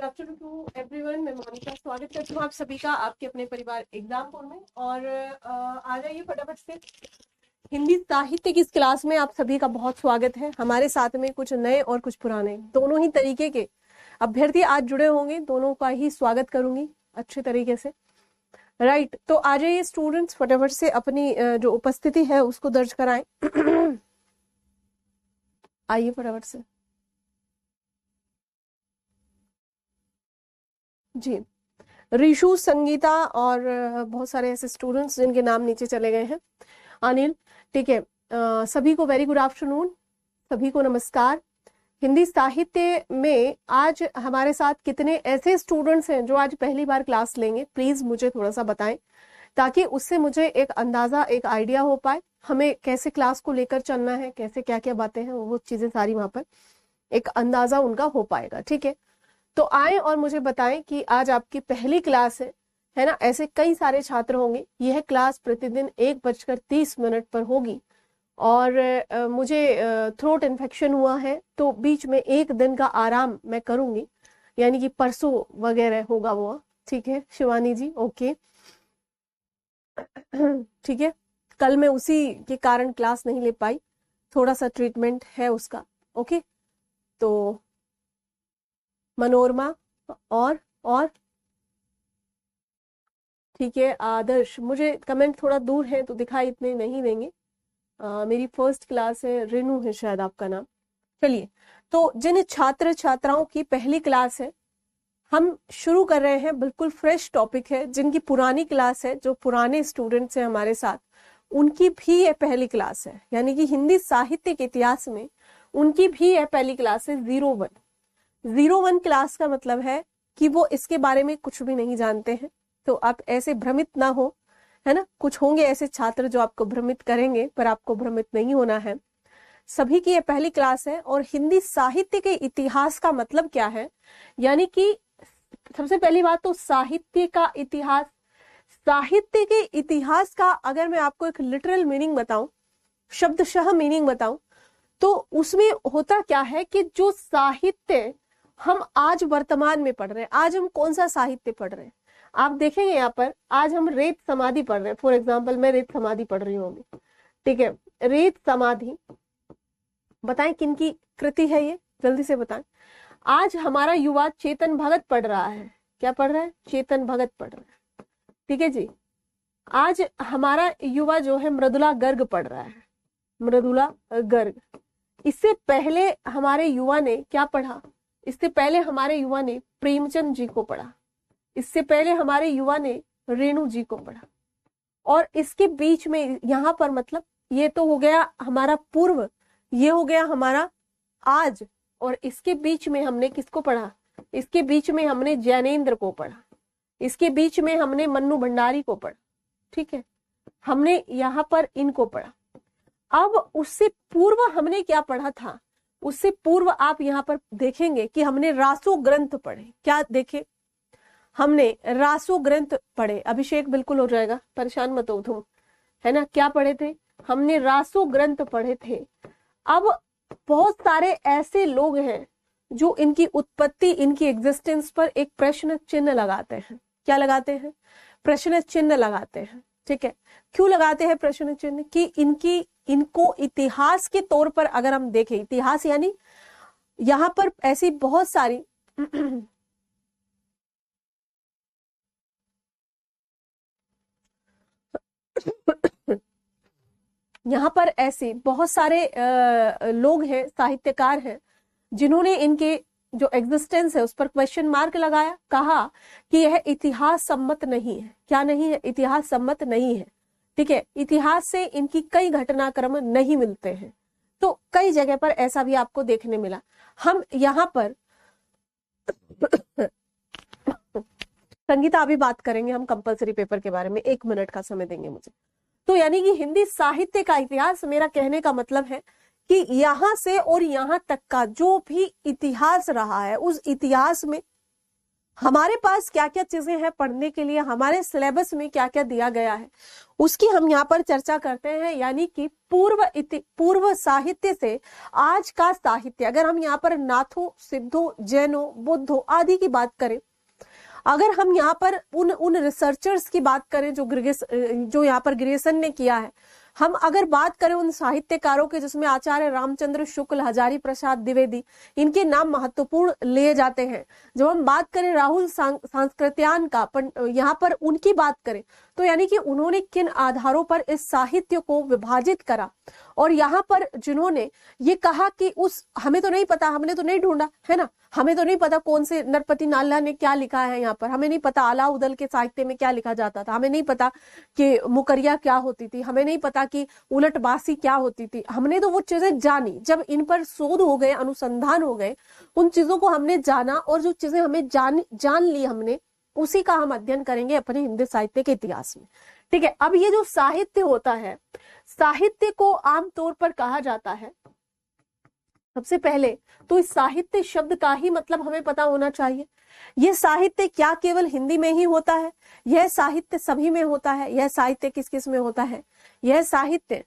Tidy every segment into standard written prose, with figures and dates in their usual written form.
Good afternoon to everyone. मैं मोनिका स्वागत करती हूँ आप सभी का आपके अपने परिवार एग्जामपुर में। और आ जाइए फटाफट से। हिंदी साहित्य की इस क्लास में आप सभी का बहुत स्वागत है। हमारे साथ में कुछ नए और कुछ पुराने दोनों ही तरीके के अभ्यर्थी आज जुड़े होंगे, दोनों का ही स्वागत करूंगी अच्छे तरीके से। राइट, तो आ जाइए स्टूडेंट्स, फटाफट से अपनी जो उपस्थिति है उसको दर्ज कराएं। आइए फटाफट से जी। ऋषु, संगीता और बहुत सारे ऐसे स्टूडेंट्स जिनके नाम नीचे चले गए हैं। अनिल, ठीक है। सभी को वेरी गुड आफ्टरनून, सभी को नमस्कार। हिंदी साहित्य में आज हमारे साथ कितने ऐसे स्टूडेंट्स हैं जो आज पहली बार क्लास लेंगे, प्लीज मुझे थोड़ा सा बताएं, ताकि उससे मुझे एक अंदाजा, एक आइडिया हो पाए हमें कैसे क्लास को लेकर चलना है, कैसे क्या क्या बातें हैं, वो चीजें सारी वहां पर एक अंदाजा उनका हो पाएगा। ठीक है, तो आए और मुझे बताएं कि आज आपकी पहली क्लास है ना। ऐसे कई सारे छात्र होंगे। यह क्लास प्रतिदिन 1:30 पर होगी। और मुझे थ्रोट इन्फेक्शन हुआ है तो बीच में एक दिन का आराम मैं करूंगी, यानी कि परसों वगैरह होगा वो। ठीक है शिवानी जी, ओके ठीक है। कल मैं उसी के कारण क्लास नहीं ले पाई, थोड़ा सा ट्रीटमेंट है उसका। ओके, तो मनोरमा और ठीक है। आदर्श, मुझे कमेंट थोड़ा दूर है तो दिखाई इतने नहीं देंगे। मेरी फर्स्ट क्लास है, रेनू है शायद आपका नाम। चलिए, तो जिन छात्र छात्राओं की पहली क्लास है, हम शुरू कर रहे हैं। बिल्कुल फ्रेश टॉपिक है। जिनकी पुरानी क्लास है, जो पुराने स्टूडेंट्स हैं हमारे साथ, उनकी भी ये पहली क्लास है, यानी कि हिंदी साहित्य के इतिहास में उनकी भी यह पहली क्लास है। 01 क्लास का मतलब है कि वो इसके बारे में कुछ भी नहीं जानते हैं। तो आप ऐसे भ्रमित ना हो, है ना। कुछ होंगे ऐसे छात्र जो आपको भ्रमित करेंगे, पर आपको भ्रमित नहीं होना है। सभी की यह पहली क्लास है। और हिंदी साहित्य के इतिहास का मतलब क्या है, यानी कि सबसे पहली बात तो साहित्य का इतिहास। साहित्य के इतिहास का अगर मैं आपको एक लिटरल मीनिंग बताऊं, शब्दशः मीनिंग बताऊं, तो उसमें होता क्या है कि जो साहित्य हम आज वर्तमान में पढ़ रहे हैं, आज हम कौन सा साहित्य पढ़ रहे हैं आप देखेंगे यहाँ पर। आज हम रेत समाधि पढ़ रहे हैं। फॉर एग्जाम्पल मैं रेत समाधि पढ़ रही हूँ अभी, ठीक है। रेत समाधि, बताएं किनकी कृति है ये, जल्दी से बताएं। आज हमारा युवा चेतन भगत पढ़ रहा है। क्या पढ़ रहा है? चेतन भगत पढ़ रहा है, ठीक है जी। आज हमारा युवा जो है मृदुला गर्ग पढ़ रहा है, मृदुला गर्ग। इससे पहले हमारे युवा ने क्या पढ़ा? इससे पहले हमारे युवा ने प्रेमचंद जी को पढ़ा। इससे पहले हमारे युवा ने रेणु जी को पढ़ा। और इसके बीच में यहाँ पर मतलब ये तो हो गया हमारा पूर्व, ये हो गया हमारा आज। और इसके बीच में हमने किसको पढ़ा? इसके बीच में हमने जैनेन्द्र को पढ़ा। इसके बीच में हमने मन्नू भंडारी को पढ़ा, ठीक है। हमने यहाँ पर इनको पढ़ा। अब उससे पूर्व हमने क्या पढ़ा था? उससे पूर्व आप यहाँ पर देखेंगे कि हमने रासो ग्रंथ पढ़े। क्या देखे? हमने रासो ग्रंथ पढ़े। अभिषेक बिल्कुल हो जाएगा, परेशान मत हो तुम, है ना। क्या पढ़े थे? हमने रासो ग्रंथ पढ़े थे। अब बहुत सारे ऐसे लोग हैं जो इनकी उत्पत्ति, इनकी एग्जिस्टेंस पर एक प्रश्न चिन्ह लगाते हैं। क्या लगाते हैं? प्रश्न चिन्ह लगाते हैं, ठीक है। क्यों लगाते हैं प्रश्न चिन्ह? कि इनको इतिहास के तौर पर अगर हम देखें, इतिहास यानी यहाँ पर ऐसी बहुत सारी यहाँ पर ऐसे बहुत सारे लोग हैं, साहित्यकार हैं, जिन्होंने इनके जो एग्जिस्टेंस है उस पर क्वेश्चन मार्क लगाया, कहा कि यह इतिहास सम्मत नहीं है। क्या नहीं है? इतिहास सम्मत नहीं है, ठीक है। इतिहास से इनकी कई घटनाक्रम नहीं मिलते हैं। तो कई जगह पर ऐसा भी आपको देखने मिला। हम यहाँ पर संगीता अभी बात करेंगे हम कंपलसरी पेपर के बारे में, 1 मिनट का समय देंगे मुझे। तो यानी कि हिंदी साहित्य का इतिहास, मेरा कहने का मतलब है कि यहां से और यहां तक का जो भी इतिहास रहा है, उस इतिहास में हमारे पास क्या क्या चीजें हैं पढ़ने के लिए, हमारे सिलेबस में क्या क्या दिया गया है, उसकी हम यहाँ पर चर्चा करते हैं। यानी कि पूर्व साहित्य से आज का साहित्य, अगर हम यहाँ पर नाथों, सिद्धों, जैनों, बुद्धों आदि की बात करें, अगर हम यहाँ पर उन रिसर्चर्स की बात करें जो यहाँ पर ग्रेसन ने किया है, हम अगर बात करें उन साहित्यकारों के जिसमें आचार्य रामचंद्र शुक्ल, हजारी प्रसाद द्विवेदी, इनके नाम महत्वपूर्ण लिए जाते हैं। जब हम बात करें राहुल सांस्कृत्यायन का, यहाँ पर उनकी बात करें तो यानी कि उन्होंने किन आधारों पर इस साहित्य को विभाजित करा, और यहाँ पर जिन्होंने ये कहा कि हमें तो नहीं पता, हमने तो नहीं ढूंढा है ना, हमें तो नहीं पता कौन से नरपति नाल्ला ने क्या लिखा है, यहाँ पर हमें नहीं पता अलाउदल के साहित्य में क्या लिखा जाता था, हमें नहीं पता कि मुकरिया क्या होती थी, हमें नहीं पता कि उलटबासी क्या होती थी। हमने तो वो चीजें जानी, जब इन पर शोध हो गए, अनुसंधान हो गए, उन चीजों को हमने जाना, और जो चीजें हमें जान ली हमने, उसी का हम अध्ययन करेंगे अपने हिंदी साहित्य के इतिहास में। ठीक है, अब ये जो साहित्य होता है, साहित्य को आमतौर पर कहा जाता है, सबसे पहले तो इस साहित्य शब्द का ही मतलब हमें पता होना चाहिए। यह साहित्य क्या केवल हिंदी में ही होता है? यह साहित्य सभी में होता है? यह साहित्य किस किस में होता है? यह साहित्य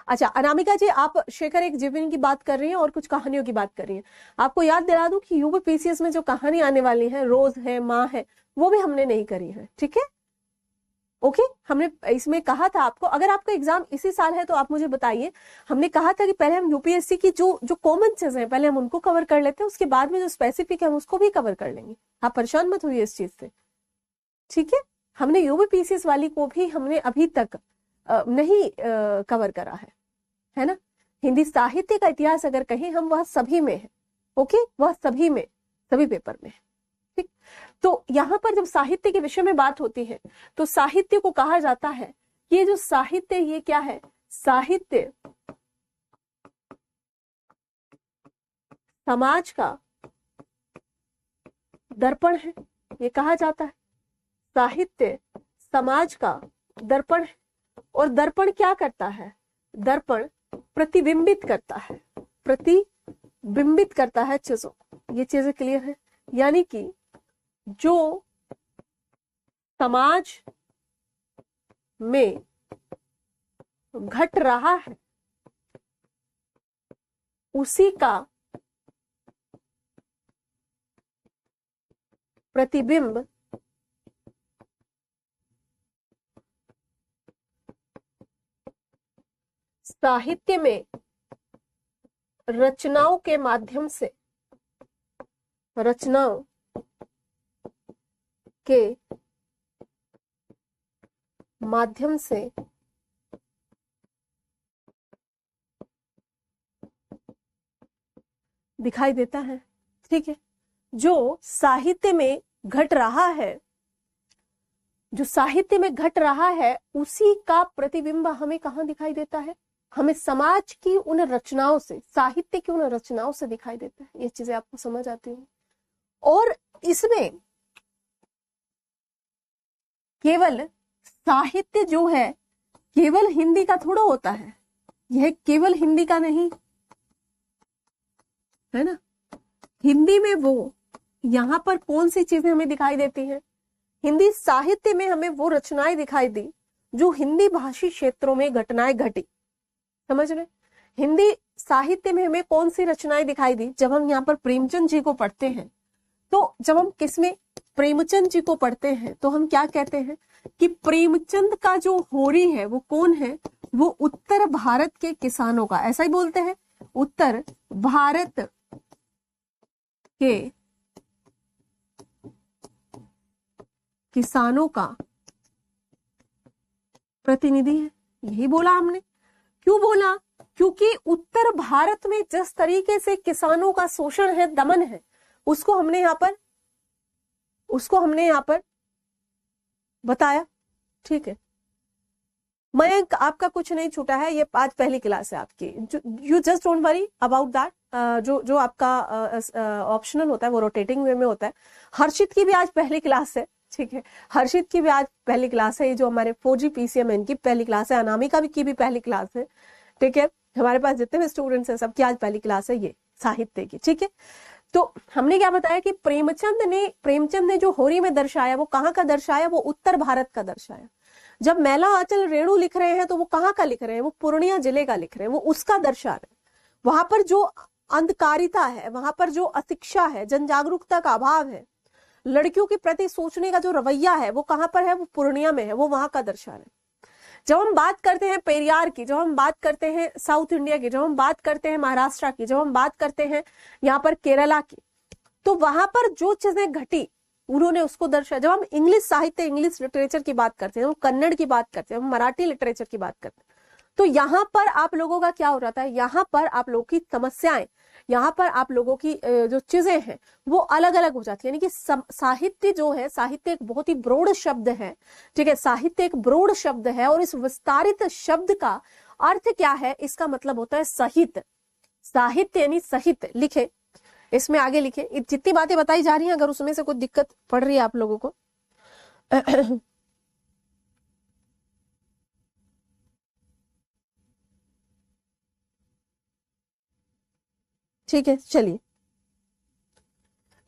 अच्छा, अनामिका जी, आप शेखर एक जीवन की बात कर रही हैं और कुछ कहानियों की बात कर रही हैं। आपको याद दिला दूं कि यूपीपीसीएस में जो कहानी आने वाली है, रोज है, माँ है, वो भी हमने नहीं करी है। ठीक है, ओके, हमने इसमें कहा था आपको, अगर आपका एग्जाम इसी साल है तो आप मुझे बताइए। हमने कहा था कि पहले हम यूपीएससी की जो कॉमन चीजें हैं पहले हम उनको कवर कर लेते हैं, उसके बाद में जो स्पेसिफिक है हम उसको भी कवर कर लेंगे। आप परेशान मत हुई इस चीज से, ठीक है। हमने यूपीपीसीएस वाली को भी हमने अभी तक नहीं कवर करा है ना। हिंदी साहित्य का इतिहास अगर कहें हम, वह सभी में है, ओके, वह सभी में, सभी पेपर में है। ठीक, तो यहाँ पर जब साहित्य के विषय में बात होती है तो साहित्य को कहा जाता है, ये जो साहित्य, ये क्या है? साहित्य समाज का दर्पण है, ये कहा जाता है। साहित्य समाज का दर्पण है, और दर्पण क्या करता है? दर्पण प्रतिबिंबित करता है, प्रतिबिंबित करता है चीजों को। ये चीजें क्लियर है? यानी कि जो समाज में घट रहा है उसी का प्रतिबिंब साहित्य में रचनाओं के माध्यम से, रचनाओं के माध्यम से दिखाई देता है। ठीक है, जो साहित्य में घट रहा है, जो साहित्य में घट रहा है उसी का प्रतिबिंब हमें कहाँ दिखाई देता है? हमें समाज की उन रचनाओं से, साहित्य की उन रचनाओं से दिखाई देता है। ये चीजें आपको समझ आती होंगी। और इसमें केवल साहित्य जो है केवल हिंदी का थोड़ा होता है, यह केवल हिंदी का नहीं है ना। हिंदी में वो यहां पर कौन सी चीजें हमें दिखाई देती हैं? हिंदी साहित्य में हमें वो रचनाएं दिखाई दी जो हिंदी भाषी क्षेत्रों में घटनाएं घटी। समझ रहे? हिंदी साहित्य में हमें कौन सी रचनाएं दिखाई दी? जब हम यहाँ पर प्रेमचंद जी को पढ़ते हैं, तो जब हम किसमें प्रेमचंद जी को पढ़ते हैं तो हम क्या कहते हैं कि प्रेमचंद का जो होरी है वो कौन है? वो उत्तर भारत के किसानों का, ऐसा ही बोलते हैं, उत्तर भारत के किसानों का प्रतिनिधि है। यही बोला हमने। क्यों बोला? क्योंकि उत्तर भारत में जिस तरीके से किसानों का शोषण है, दमन है, उसको हमने यहाँ पर बताया। ठीक है, मयंक, आपका कुछ नहीं छूटा है, ये आज पहली क्लास है आपकी। You just don't worry about that. जो आपका ऑप्शनल होता है वो रोटेटिंग वे में होता है। हर्षित की भी आज पहली क्लास है, ठीक है, हर्षित की भी आज पहली क्लास है, ये जो हमारे 4G PCM है इनकी पहली क्लास है, अनामिका की भी पहली क्लास है, ठीक है। हमारे पास जितने भी स्टूडेंट्स हैं सबकी आज पहली क्लास है ये साहित्य की, ठीक है। तो हमने क्या बताया कि प्रेमचंद ने जो होरी में दर्शाया वो कहाँ का दर्शाया, वो उत्तर भारत का दर्शाया। जब मैला आंचल रेणु लिख रहे हैं तो वो कहाँ का लिख रहे हैं, वो पूर्णिया जिले का लिख रहे हैं, वो उसका दर्शा रहे हैं। वहां पर जो अंधकारिता है, वहां पर जो अशिक्षा है, जन जागरूकता का अभाव है, लड़कियों के प्रति सोचने का जो रवैया है वो कहाँ पर है, वो पूर्णिया में है, वो वहां का दर्शा रहे हैं। जब हम बात करते हैं पेरियार की, जब हम बात करते हैं साउथ इंडिया की, जब हम बात करते हैं महाराष्ट्र की, जब हम बात करते हैं यहाँ पर केरला की, तो वहां पर जो चीजें घटी उन्होंने उसको दर्शाया। जब हम इंग्लिश साहित्य, इंग्लिश लिटरेचर की बात करते हैं, हम कन्नड़ की बात करते हैं, हम मराठी लिटरेचर की बात करते हैं, तो यहाँ पर आप लोगों का क्या हो जाता है, यहाँ पर आप लोगों की समस्याएं, यहाँ पर आप लोगों की जो चीजें हैं वो अलग अलग हो जाती है। यानी कि साहित्य जो है, साहित्य एक बहुत ही ब्रॉड शब्द है, ठीक है, साहित्य एक ब्रॉड शब्द है, और इस विस्तारित शब्द का अर्थ क्या है, इसका मतलब होता है सहित। साहित्य यानी सहित, लिखे इसमें आगे लिखे, जितनी बातें बताई जा रही हैं अगर उसमें से कोई दिक्कत पड़ रही है आप लोगों को ठीक है, चलिए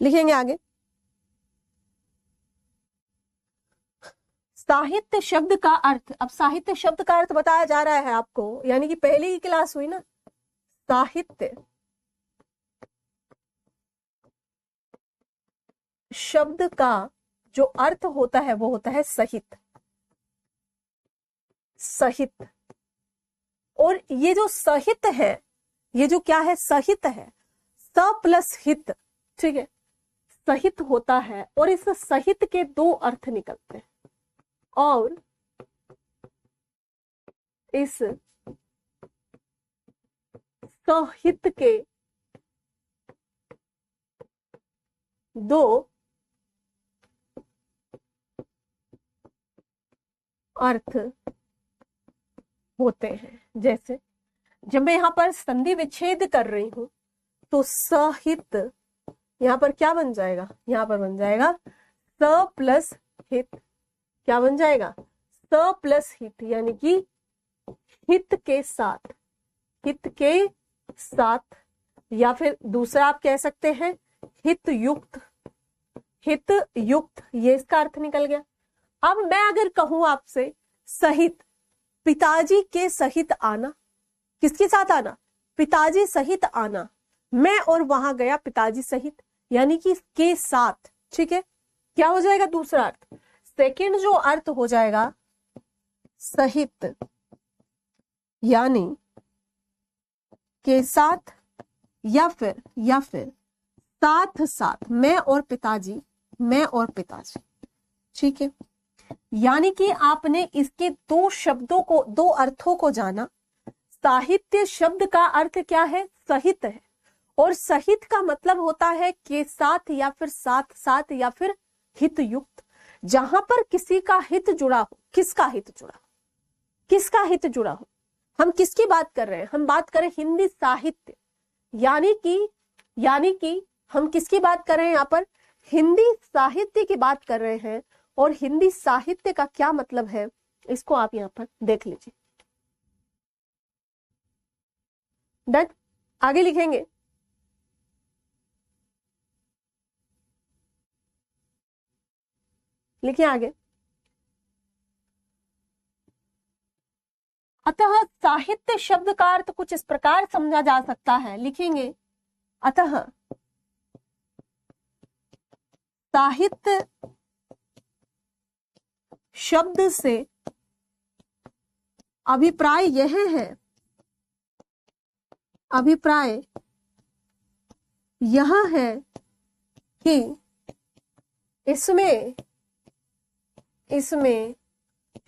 लिखेंगे आगे। साहित्य शब्द का अर्थ, अब साहित्य शब्द का अर्थ बताया जा रहा है आपको, यानी कि पहले ही क्लास हुई ना, साहित्य शब्द का जो अर्थ होता है वो होता है सहित, सहित। और ये जो सहित है, ये जो क्या है, सहित है, स प्लस हित, ठीक है, सहित होता है, और इस सहित के दो अर्थ निकलते हैं, और इस सहित के दो अर्थ होते हैं। जैसे जब मैं यहां पर संधि विच्छेद कर रही हूं तो सहित यहां पर क्या बन जाएगा, यहां पर बन जाएगा स प्लस हित, क्या बन जाएगा, स प्लस हित, यानी कि हित के साथ, हित के साथ, या फिर दूसरा आप कह सकते हैं हित युक्त, हित युक्त, ये इसका अर्थ निकल गया। अब मैं अगर कहूं आपसे सहित, पिताजी के सहित आना, किसके साथ आना, पिताजी सहित आना, मैं और वहां गया पिताजी सहित, यानी कि के साथ, ठीक है, क्या हो जाएगा दूसरा अर्थ, सेकंड जो अर्थ हो जाएगा सहित यानी के साथ, या फिर साथ साथ, मैं और पिताजी, मैं और पिताजी, ठीक है। यानी कि आपने इसके दो शब्दों को, दो अर्थों को जाना। साहित्य शब्द का अर्थ क्या है, सहित है, और सहित का मतलब होता है के साथ, या फिर साथ साथ, या फिर हित युक्त, जहां पर किसी का हित जुड़ा हो। किसका हित जुड़ा हो, किसका हित जुड़ा हो, हम किसकी बात कर रहे हैं, हम बात करें हिंदी साहित्य, यानी कि हम किसकी बात कर रहे हैं, यहाँ पर हिंदी साहित्य की बात कर रहे हैं। और हिंदी साहित्य का क्या मतलब है, इसको आप यहाँ पर देख लीजिए। डन, आगे लिखेंगे। लिखिए आगे। अतः साहित्य शब्द का अर्थ कुछ इस प्रकार समझा जा सकता है, लिखेंगे, अतः साहित्य शब्द से अभिप्राय यह है, अभिप्राय यह है कि इसमें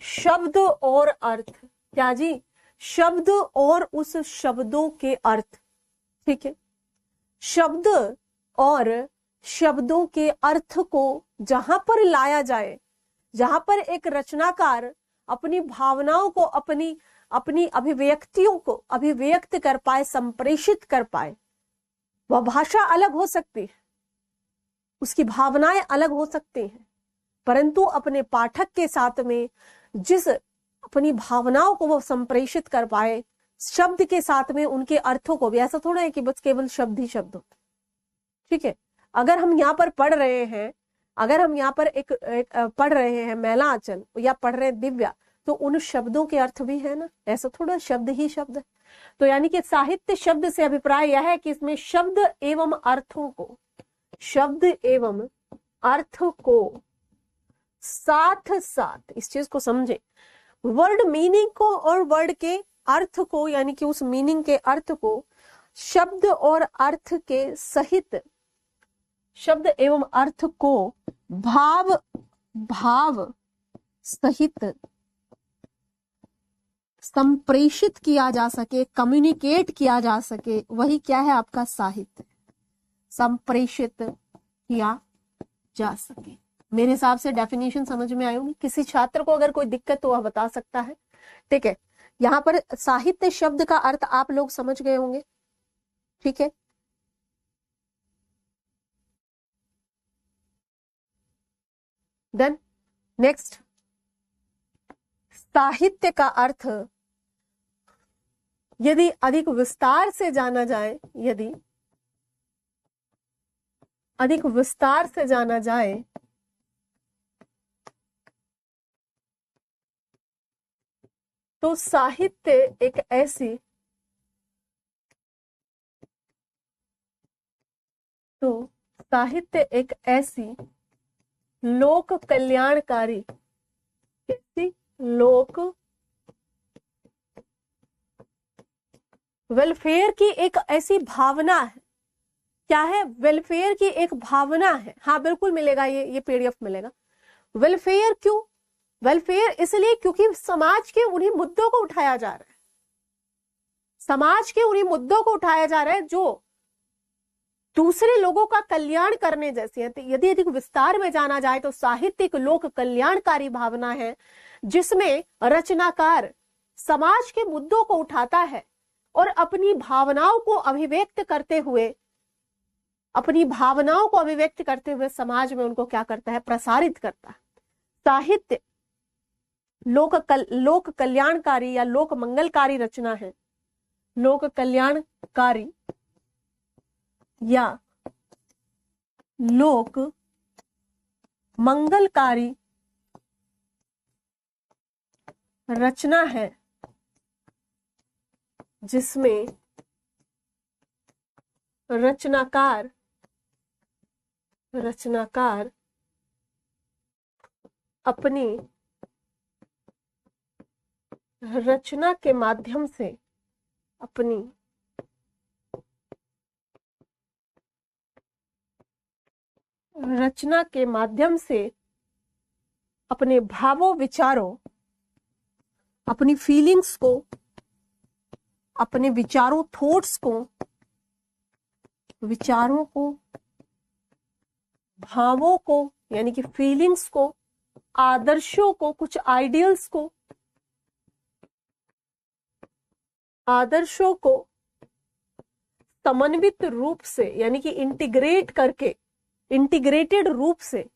शब्द और अर्थ, क्या जी, शब्द और उस शब्दों के अर्थ, ठीक है, शब्द और शब्दों के अर्थ को जहां पर लाया जाए, जहां पर एक रचनाकार अपनी भावनाओं को, अपनी अभिव्यक्तियों को अभिव्यक्त कर पाए, संप्रेषित कर पाए। वह भाषा अलग हो सकती है, उसकी भावनाएं अलग हो सकती हैं, परंतु अपने पाठक के साथ में जिस अपनी भावनाओं को वो संप्रेषित कर पाए, शब्द के साथ में उनके अर्थों को भी। ऐसा थोड़ा है कि बस केवल शब्द ही शब्द होते, ठीक है। अगर हम यहाँ पर पढ़ रहे हैं, अगर हम यहाँ पर एक पढ़ रहे हैं मैलांचल या पढ़ रहे हैं दिव्या, तो उन शब्दों के अर्थ भी है ना, ऐसा थोड़ा शब्द ही शब्द है। तो यानी कि साहित्य शब्द से अभिप्राय यह है कि इसमें शब्द एवं अर्थों को, शब्द एवं अर्थ को साथ साथ, इस चीज को समझे, वर्ड मीनिंग को और वर्ड के अर्थ को, यानी कि उस मीनिंग के अर्थ को शब्द और अर्थ के सहित, शब्द एवं अर्थ को भाव सहित संप्रेषित किया जा सके, कम्युनिकेट किया जा सके, वही क्या है आपका साहित्य, संप्रेषित किया जा सके। मेरे हिसाब से डेफिनेशन समझ में आई होगी। किसी छात्र को अगर कोई दिक्कत तो वह बता सकता है, ठीक है। यहाँ पर साहित्य शब्द का अर्थ आप लोग समझ गए होंगे, ठीक है। देन नेक्स्ट, साहित्य का अर्थ यदि अधिक विस्तार से जाना जाए, यदि अधिक विस्तार से जाना जाए तो साहित्य एक ऐसी, तो साहित्य एक ऐसी लोक कल्याणकारी, कैसी लोक वेलफेयर की एक ऐसी भावना है। क्या है? वेलफेयर की एक भावना है। हाँ बिल्कुल मिलेगा, ये पीडीएफ मिलेगा। वेलफेयर क्यों? वेलफेयर इसलिए क्योंकि समाज के उन्हीं मुद्दों को उठाया जा रहा है, समाज के उन्हीं मुद्दों को उठाया जा रहा है जो दूसरे लोगों का कल्याण करने जैसी है। यदि अधिक विस्तार में जाना जाए तो साहित्य एक लोक कल्याणकारी भावना है जिसमें रचनाकार समाज के मुद्दों को उठाता है और अपनी भावनाओं को अभिव्यक्त करते हुए, अपनी भावनाओं को अभिव्यक्त करते हुए समाज में उनको क्या करता है? प्रसारित करता है। साहित्य लोक कल्याणकारी या लोक मंगलकारी रचना है। लोक कल्याणकारी या लोक मंगलकारी रचना है जिसमें रचनाकार अपनी रचना के माध्यम से, अपनी रचना के माध्यम से अपने भावों, विचारों, अपनी फीलिंग्स को, अपने विचारों, थॉट्स को, विचारों को, भावों को यानी कि फीलिंग्स को, आदर्शों को, कुछ आइडियल्स को, आदर्शों को समन्वित रूप से यानी कि इंटीग्रेट करके, इंटीग्रेटेड रूप से,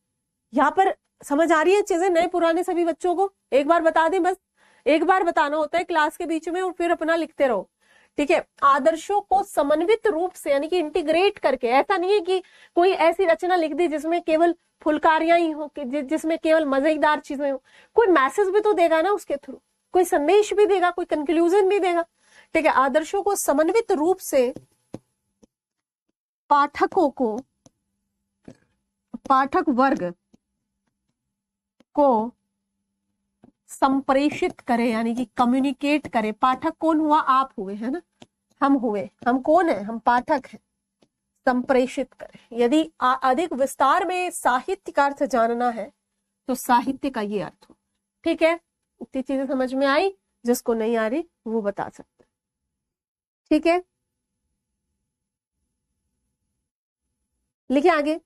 यहां पर समझ आ रही है चीजें? नए पुराने सभी बच्चों को एक बार बता दें, बस एक बार बताना होता है क्लास के बीच में और फिर अपना लिखते रहो, ठीक है। आदर्शों को समन्वित रूप से यानी कि इंटीग्रेट करके, ऐसा नहीं है कि कोई ऐसी रचना लिख दी जिसमें केवल फुलकारियां ही हो, जिसमें केवल मजेदार चीजें हो। कोई मैसेज भी तो देगा ना उसके थ्रू, कोई संदेश भी देगा, कोई कंक्लूजन भी देगा, ठीक है। आदर्शों को समन्वित रूप से पाठकों को, पाठक वर्ग को संप्रेषित करे यानी कि कम्युनिकेट करे। पाठक कौन हुआ? आप हुए, है ना, हम हुए। हम कौन है? हम पाठक हैं। संप्रेषित करे। यदि अधिक विस्तार में साहित्य का अर्थ जानना है तो साहित्य का ये अर्थ हो, ठीक है। इतनी चीजें समझ में आई? जिसको नहीं आ रही वो बता सकते, ठीक है। लिखिए आगे।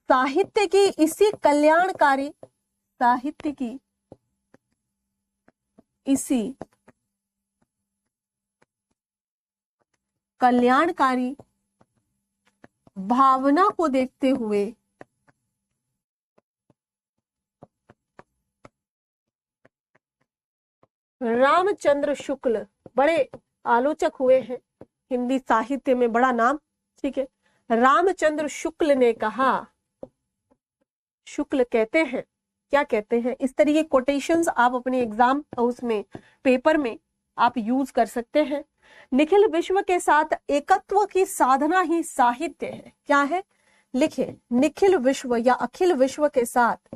साहित्य की इसी कल्याणकारी, साहित्य की इसी कल्याणकारी भावना को देखते हुए रामचंद्र शुक्ल, बड़े आलोचक हुए हैं, हिंदी साहित्य में बड़ा नाम, ठीक है। रामचंद्र शुक्ल ने कहा, शुक्ल कहते हैं, क्या कहते हैं, इस तरह के कोटेशंस आप अपने एग्जाम उसमें पेपर में आप यूज कर सकते हैं। निखिल विश्व के साथ एकत्व की साधना ही साहित्य है। क्या है? लिखे, निखिल विश्व या अखिल विश्व के साथ,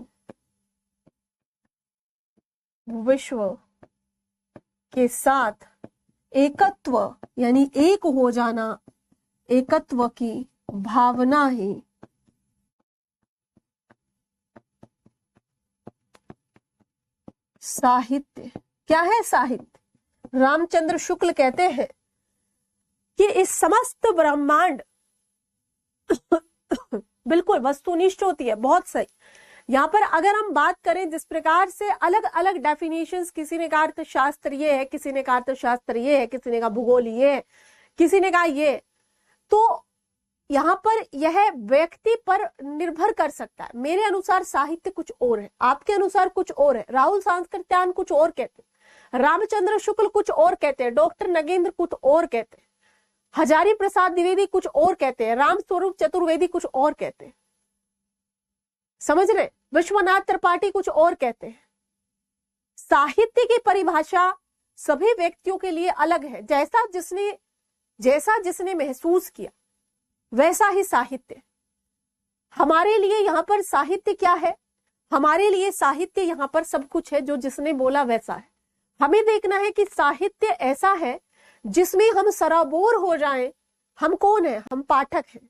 विश्व के साथ एकत्व यानी एक हो जाना, एकत्व की भावना ही साहित्य। क्या है साहित्य? रामचंद्र शुक्ल कहते हैं कि इस समस्त ब्रह्मांड बिल्कुल वस्तुनिष्ठ होती है। बहुत सही। यहाँ पर अगर हम बात करें जिस प्रकार से अलग अलग डेफिनेशंस, किसी ने कहा अर्थशास्त्र ये है, किसी ने कहा अर्थशास्त्र ये है, किसी ने कहा भूगोल ये है, किसी ने कहा ये, तो यहाँ पर यह व्यक्ति पर निर्भर कर सकता है। मेरे अनुसार साहित्य कुछ और है, आपके अनुसार कुछ और है, राहुल सांस्कृत्यायन कुछ और कहते हैं, रामचंद्र शुक्ल कुछ और कहते हैं, डॉक्टर नगेंद्र कुछ और कहते हैं, हजारी प्रसाद द्विवेदी कुछ और कहते हैं, राम स्वरूप चतुर्वेदी कुछ और कहते हैं, समझ रहे, विश्वनाथ त्रिपाठी कुछ और कहते हैं। साहित्य की परिभाषा सभी व्यक्तियों के लिए अलग है। जैसा जिसने महसूस किया वैसा ही साहित्य। हमारे लिए यहाँ पर साहित्य क्या है? हमारे लिए साहित्य यहाँ पर सब कुछ है, जो जिसने बोला वैसा है। हमें देखना है कि साहित्य ऐसा है जिसमें हम सराबोर हो जाएं। हम कौन है? हम पाठक हैं।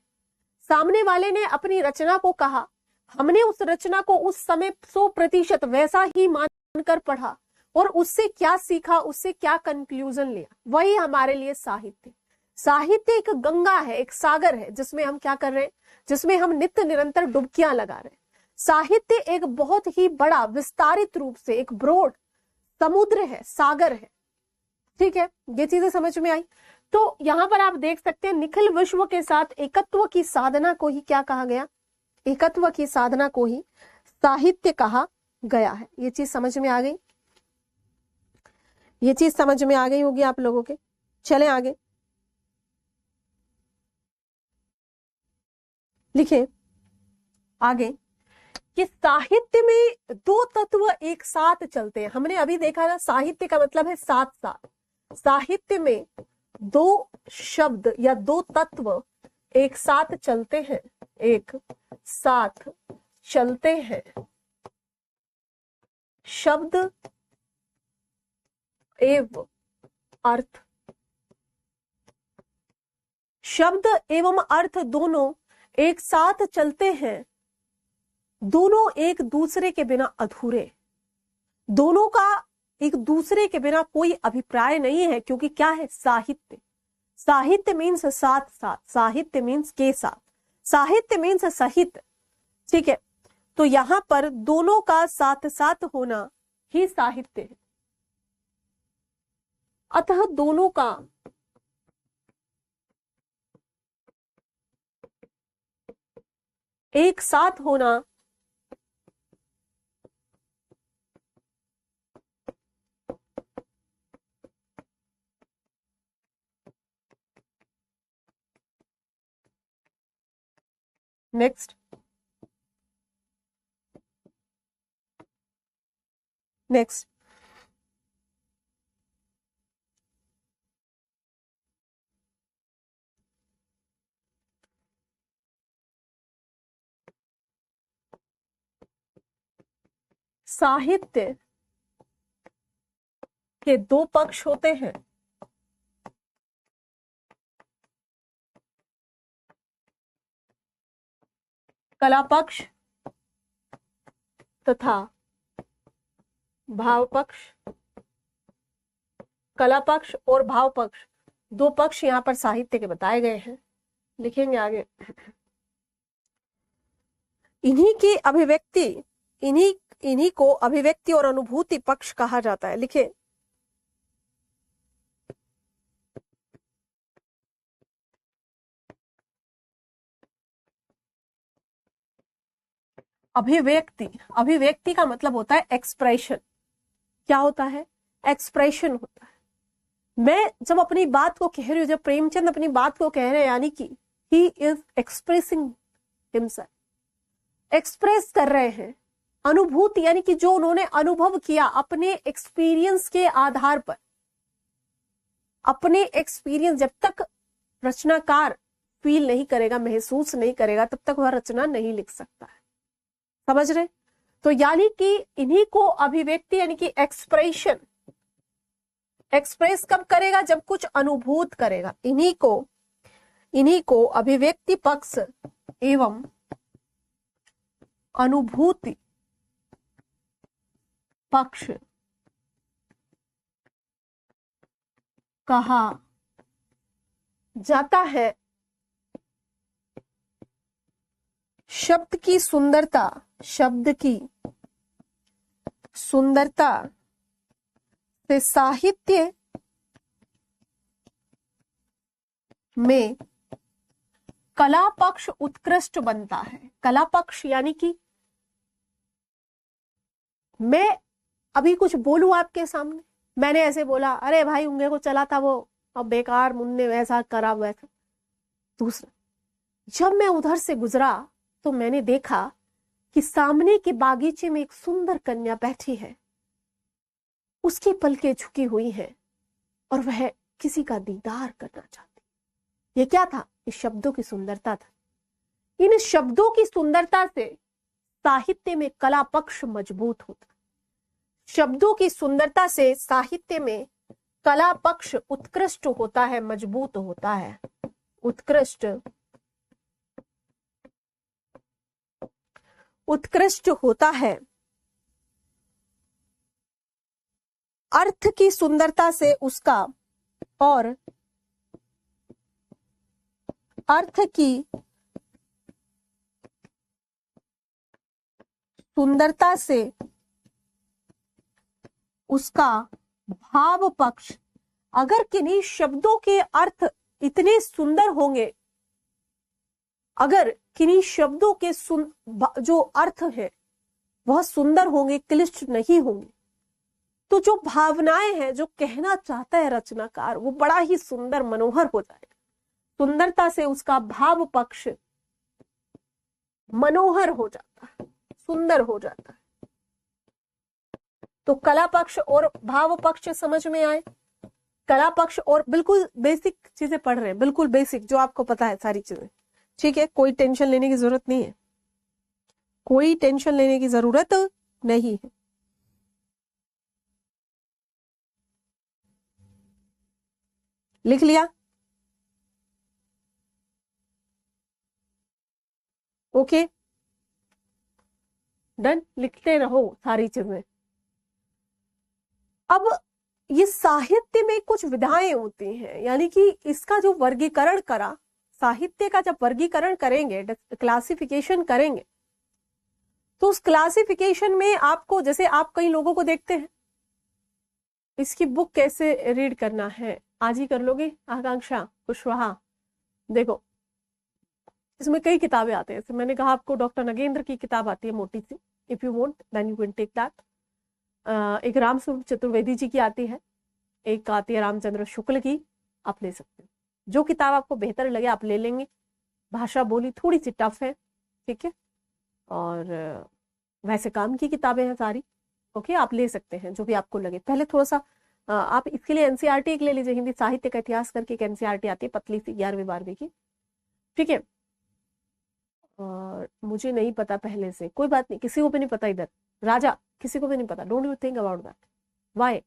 सामने वाले ने अपनी रचना को कहा, हमने उस रचना को उस समय 100% वैसा ही मानकर पढ़ा और उससे क्या सीखा, उससे क्या कंक्लूजन लिया, वही हमारे लिए साहित्य। साहित्य एक गंगा है, एक सागर है, जिसमें हम क्या कर रहे हैं? जिसमें हम नित्य निरंतर डुबकियां लगा रहे हैं। साहित्य एक बहुत ही बड़ा विस्तारित रूप से एक ब्रॉड समुद्र है, सागर है। ठीक है, ये चीजें समझ में आई। तो यहां पर आप देख सकते हैं निखिल विश्व के साथ एकत्व की साधना को ही क्या कहा गया? एकत्व की साधना को ही साहित्य कहा गया है। ये चीज समझ में आ गई? ये चीज समझ में आ गई होगी आप लोगों के। चलें आगे, लिखे आगे कि साहित्य में दो तत्व एक साथ चलते हैं। हमने अभी देखा था साहित्य का मतलब है साथ साथ। साहित्य में दो शब्द या दो तत्व एक साथ चलते हैं, एक साथ चलते हैं। शब्द एवं अर्थ, शब्द एवं अर्थ दोनों एक साथ चलते हैं। दोनों एक दूसरे के बिना अधूरे, दोनों का एक दूसरे के बिना कोई अभिप्राय नहीं है, क्योंकि क्या है? साहित्य। साहित्य मीन्स साथ साथ, साहित्य मीन्स के साथ, साहित्य मीन्स सहित। ठीक है, तो यहां पर दोनों का साथ साथ होना ही साहित्य है। अतः दोनों का एक साथ होना नेक्स्ट साहित्य के दो पक्ष होते हैं। कला पक्ष तथा भाव पक्ष। कला पक्ष और भाव पक्ष, दो पक्ष यहाँ पर साहित्य के बताए गए हैं। लिखेंगे आगे, इन्हीं की अभिव्यक्ति, इन्हीं को अभिव्यक्ति और अनुभूति पक्ष कहा जाता है। लिखे, अभिव्यक्ति, अभिव्यक्ति का मतलब होता है एक्सप्रेशन। क्या होता है? एक्सप्रेशन होता है। मैं जब अपनी बात को कह रही हूँ, जब प्रेमचंद अपनी बात को कह रहे हैं, यानी कि he is expressing himself, express कर रहे हैं अनुभूति, यानी कि जो उन्होंने अनुभव किया अपने एक्सपीरियंस के आधार पर। अपने एक्सपीरियंस जब तक रचनाकार फील नहीं करेगा, महसूस नहीं करेगा, तब तक वह रचना नहीं लिख सकता है। समझ रहे? तो यानी कि इन्हीं को अभिव्यक्ति यानी कि एक्सप्रेशन, एक्सप्रेस कब करेगा? जब कुछ अनुभूत करेगा। इन्हीं को अभिव्यक्ति पक्ष एवं अनुभूति पक्ष कहा जाता है। शब्द की सुंदरता, शब्द की सुंदरता से साहित्य में कला पक्ष उत्कृष्ट बनता है। कला पक्ष यानी कि मैं अभी कुछ बोलूं आपके सामने, मैंने ऐसे बोला, अरे भाई उंगे को चला था वो, अब बेकार मुन्ने वैसा करा वैसा। दूसरा, जब मैं उधर से गुजरा तो मैंने देखा कि सामने के बागीचे में एक सुंदर कन्या बैठी है, उसकी पलकें झुकी हुई हैं और वह किसी का दीदार करना चाहती। ये क्या था? इस शब्दों की सुंदरता था। इन शब्दों की सुंदरता से साहित्य में कला पक्ष मजबूत होता। शब्दों की सुंदरता से साहित्य में कला पक्ष उत्कृष्ट होता है, मजबूत होता है, उत्कृष्ट होता है। अर्थ की सुंदरता से उसका, और अर्थ की सुंदरता से उसका भाव पक्ष। अगर किन्हीं शब्दों के अर्थ इतने सुंदर होंगे, अगर किन्हीं शब्दों के जो अर्थ है वह सुंदर होंगे, क्लिष्ट नहीं होंगे, तो जो भावनाएं हैं, जो कहना चाहता है रचनाकार, वो बड़ा ही सुंदर मनोहर हो जाएगा। सुंदरता से उसका भाव पक्ष मनोहर हो जाता है, सुंदर हो जाता है। तो कला पक्ष और भाव पक्ष समझ में आए? कला पक्ष, और बिल्कुल बेसिक चीजें पढ़ रहे हैं, बिल्कुल बेसिक, जो आपको पता है सारी चीजें, ठीक है? कोई टेंशन लेने की जरूरत नहीं है, कोई टेंशन लेने की जरूरत नहीं है। लिख लिया? Okay, done. लिखते रहो सारी चीजें। अब ये साहित्य में कुछ विधाएं होती हैं, यानी कि इसका जो वर्गीकरण करा, साहित्य का जब वर्गीकरण करेंगे, क्लासिफिकेशन करेंगे, तो उस क्लासिफिकेशन में आपको, जैसे आप कई लोगों को देखते हैं, इसकी बुक कैसे रीड करना है आज ही कर लोगे आकांक्षा, कुशवाहा? देखो, इसमें कई किताबें आते हैं। जैसे मैंने कहा आपको डॉक्टर नगेंद्र की किताब आती है मोटी सी, if you want then you can take that. एक रामस्वरूप चतुर्वेदी जी की आती है, एक आती है रामचंद्र शुक्ल की, आप ले सकते हैं। जो किताब आपको बेहतर लगे आप ले लेंगे। भाषा बोली थोड़ी सी टफ है, ठीक है, और वैसे काम की किताबें हैं सारी, ओके, आप ले सकते हैं जो भी आपको लगे। पहले थोड़ा सा आप इसके लिए एनसीईआरटी एक ले लीजिए, हिंदी साहित्य का इतिहास करके एक एनसीईआरटी आती है पतली सी, 11वीं 12वीं की, ठीक है। और मुझे नहीं पता पहले से, कोई बात नहीं, किसी को भी नहीं पता इधर, राजा किसी को भी नहीं पता, don't you think about that. Why?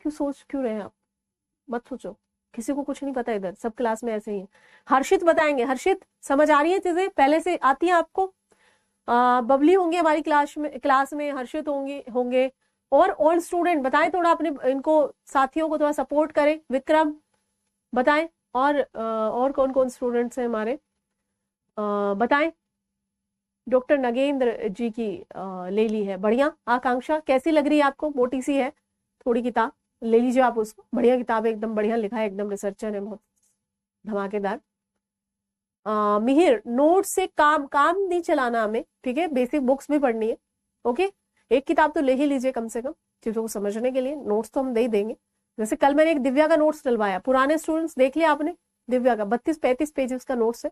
क्यों सोच क्यों रहे हैं आप? मत सोचो, किसी को कुछ नहीं पता इधर, सब क्लास में ऐसे ही है। हर्षित बताएंगे। हर्षित, समझ आ रही है चीजें? पहले से आती है आपको? बबली होंगे हमारी क्लास में हर्षित होंगे और ओल्ड स्टूडेंट बताएं, थोड़ा अपने इनको साथियों को थोड़ा सपोर्ट करें। विक्रम बताएं, और कौन कौन स्टूडेंट्स हैं हमारे, बताएं। डॉक्टर नगेंद्र जी की ले ली है, बढ़िया। आकांक्षा कैसी लग रही है आपको? मोटी सी है थोड़ी किताब, ले लीजिए आप उसको, बढ़िया किताब है, एकदम बढ़िया लिखा है, एकदम रिसर्चर है, बहुत धमाकेदार। मिहिर, नोट से काम काम नहीं चलाना हमें, ठीक है, बेसिक बुक्स भी पढ़नी है। ओके, एक किताब तो ले ही लीजिए कम से कम चीजों को समझने के लिए, नोट्स तो हम दे ही देंगे। जैसे कल मैंने एक दिव्या का नोट्स डलवाया, पुराने स्टूडेंट्स देख लिया आपने, दिव्या का 32-35 पेजेस का नोट्स है,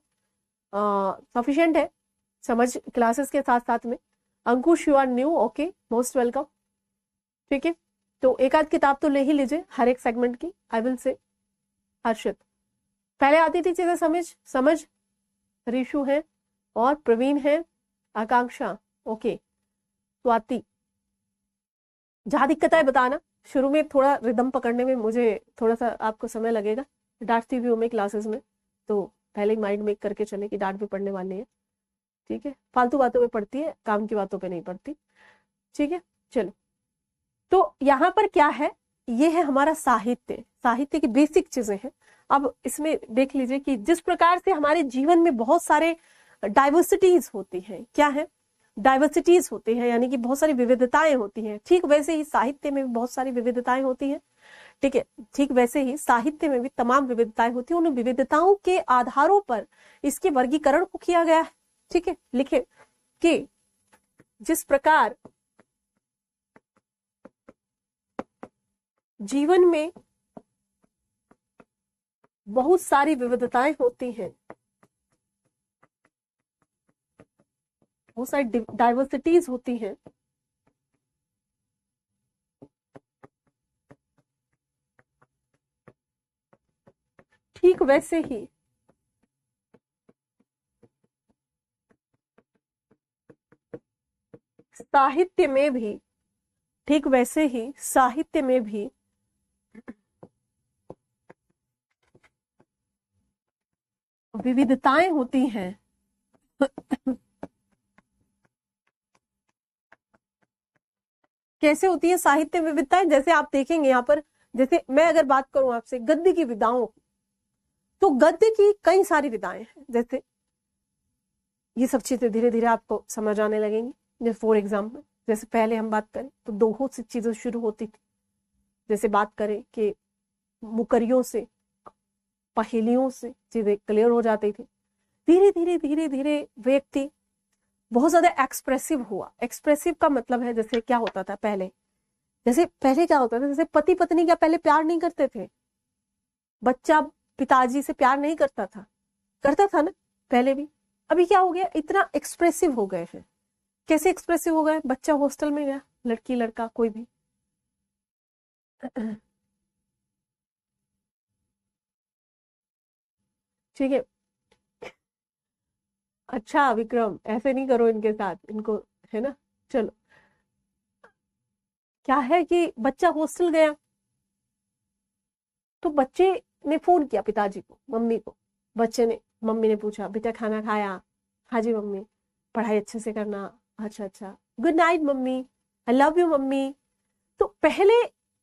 सफिशिएंट है समझ क्लासेस के साथ साथ में। Ankush, you are new, okay, most welcome, ठीक है। तो एक आध किताब तो ले ही लीजिए हर एक सेगमेंट की, आई विल से। हर्षित, पहले आती थी चीजें समझ। रिशु है और प्रवीण है, आकांक्षा, ओके। स्वाति, जहां दिक्कत है बताना, शुरू में थोड़ा रिदम पकड़ने में मुझे थोड़ा सा आपको समय लगेगा, डांटती भी हूँ मैं क्लासेस में, तो पहले ही माइंड मेक करके चले कि डांट भी पड़ने वाली है, ठीक है। फालतू बातों पे पड़ती है, काम की बातों पे नहीं पड़ती, ठीक है। चलो, तो यहाँ पर क्या है, ये है हमारा साहित्य, साहित्य की बेसिक चीजें हैं। अब इसमें देख लीजिए कि जिस प्रकार से हमारे जीवन में बहुत सारे डाइवर्सिटीज होती हैं, क्या है, डाइवर्सिटीज होती है, यानी कि बहुत सारी विविधताएं होती हैं, ठीक वैसे ही साहित्य में भी बहुत सारी विविधताएं होती हैं, ठीक है। ठीक वैसे ही साहित्य में भी तमाम विविधताएं होती हैं, उन विविधताओं के आधारों पर इसके वर्गीकरण को किया गया है, ठीक है। लिखे कि जिस प्रकार जीवन में बहुत सारी विविधताएं होती हैं, बहुत सारी डाइवर्सिटीज होती हैं, ठीक वैसे ही साहित्य में भी, ठीक वैसे ही साहित्य में भी विविधताएं होती हैं। कैसे होती है साहित्य विविधताएं, जैसे आप देखेंगे यहाँ पर, जैसे मैं अगर बात करूं आपसे गद्य की विधाओं, तो गद्य की कई सारी विधाएं हैं, जैसे ये सब चीजें धीरे धीरे आपको समझ आने लगेंगी। जैसे फॉर एग्जाम्पल, जैसे पहले हम बात करें तो दोहों से चीजें शुरू होती थी, जैसे बात करें कि मुकरियों से, पहेलियों से चीजें क्लियर हो जाती थी। धीरे धीरे धीरे धीरे व्यक्ति बहुत ज्यादा एक्सप्रेसिव हुआ। एक्सप्रेसिव का मतलब है, जैसे क्या होता था पहले, जैसे पहले क्या होता था, जैसे पति पत्नी क्या पहले प्यार नहीं करते थे, बच्चा पिताजी से प्यार नहीं करता था ना पहले भी। अभी क्या हो गया, इतना एक्सप्रेसिव हो गए हैं। कैसे एक्सप्रेसिव हो गए, बच्चा हॉस्टल में गया, लड़की लड़का कोई भी, ठीक है। अच्छा विक्रम, ऐसे नहीं करो इनके साथ, इनको, है ना। चलो, क्या है कि बच्चा हॉस्टल गया, तो बच्चे ने फोन किया पिताजी को, मम्मी को। बच्चे ने, मम्मी ने पूछा, बेटा खाना खाया? हाँ जी मम्मी। पढ़ाई अच्छे से करना? अच्छा अच्छा। Good night mummy, I love you mummy. तो पहले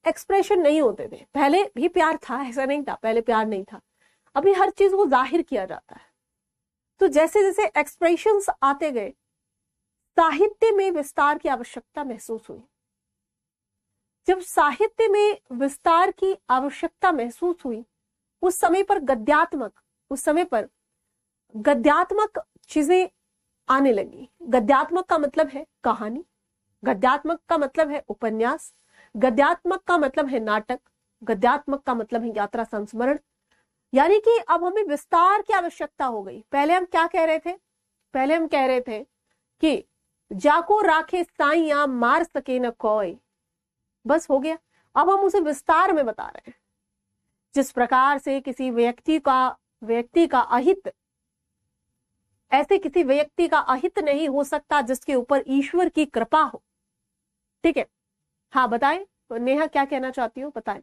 एक्सप्रेशन नहीं होते थे, पहले भी प्यार था, ऐसा नहीं था पहले प्यार नहीं था, अभी हर चीज को जाहिर किया जाता है। तो जैसे जैसे एक्सप्रेशंस आते गए, साहित्य में विस्तार की आवश्यकता महसूस हुई। जब साहित्य में विस्तार की आवश्यकता महसूस हुई, उस समय पर गद्यात्मक चीजें आने लगी। गद्यात्मक का मतलब है कहानी, गद्यात्मक का मतलब है उपन्यास, गद्यात्मक का मतलब है नाटक, गद्यात्मक का मतलब है यात्रा संस्मरण। यानी कि अब हमें विस्तार की आवश्यकता हो गई। पहले हम क्या कह रहे थे, पहले हम कह रहे थे कि जाको राखे साइया मार सके न कोई, बस हो गया। अब हम उसे विस्तार में बता रहे हैं। जिस प्रकार से किसी व्यक्ति का अहित, ऐसे किसी व्यक्ति का अहित नहीं हो सकता जिसके ऊपर ईश्वर की कृपा हो, ठीक है। हाँ बताएं नेहा, क्या कहना चाहती हो, बताएं।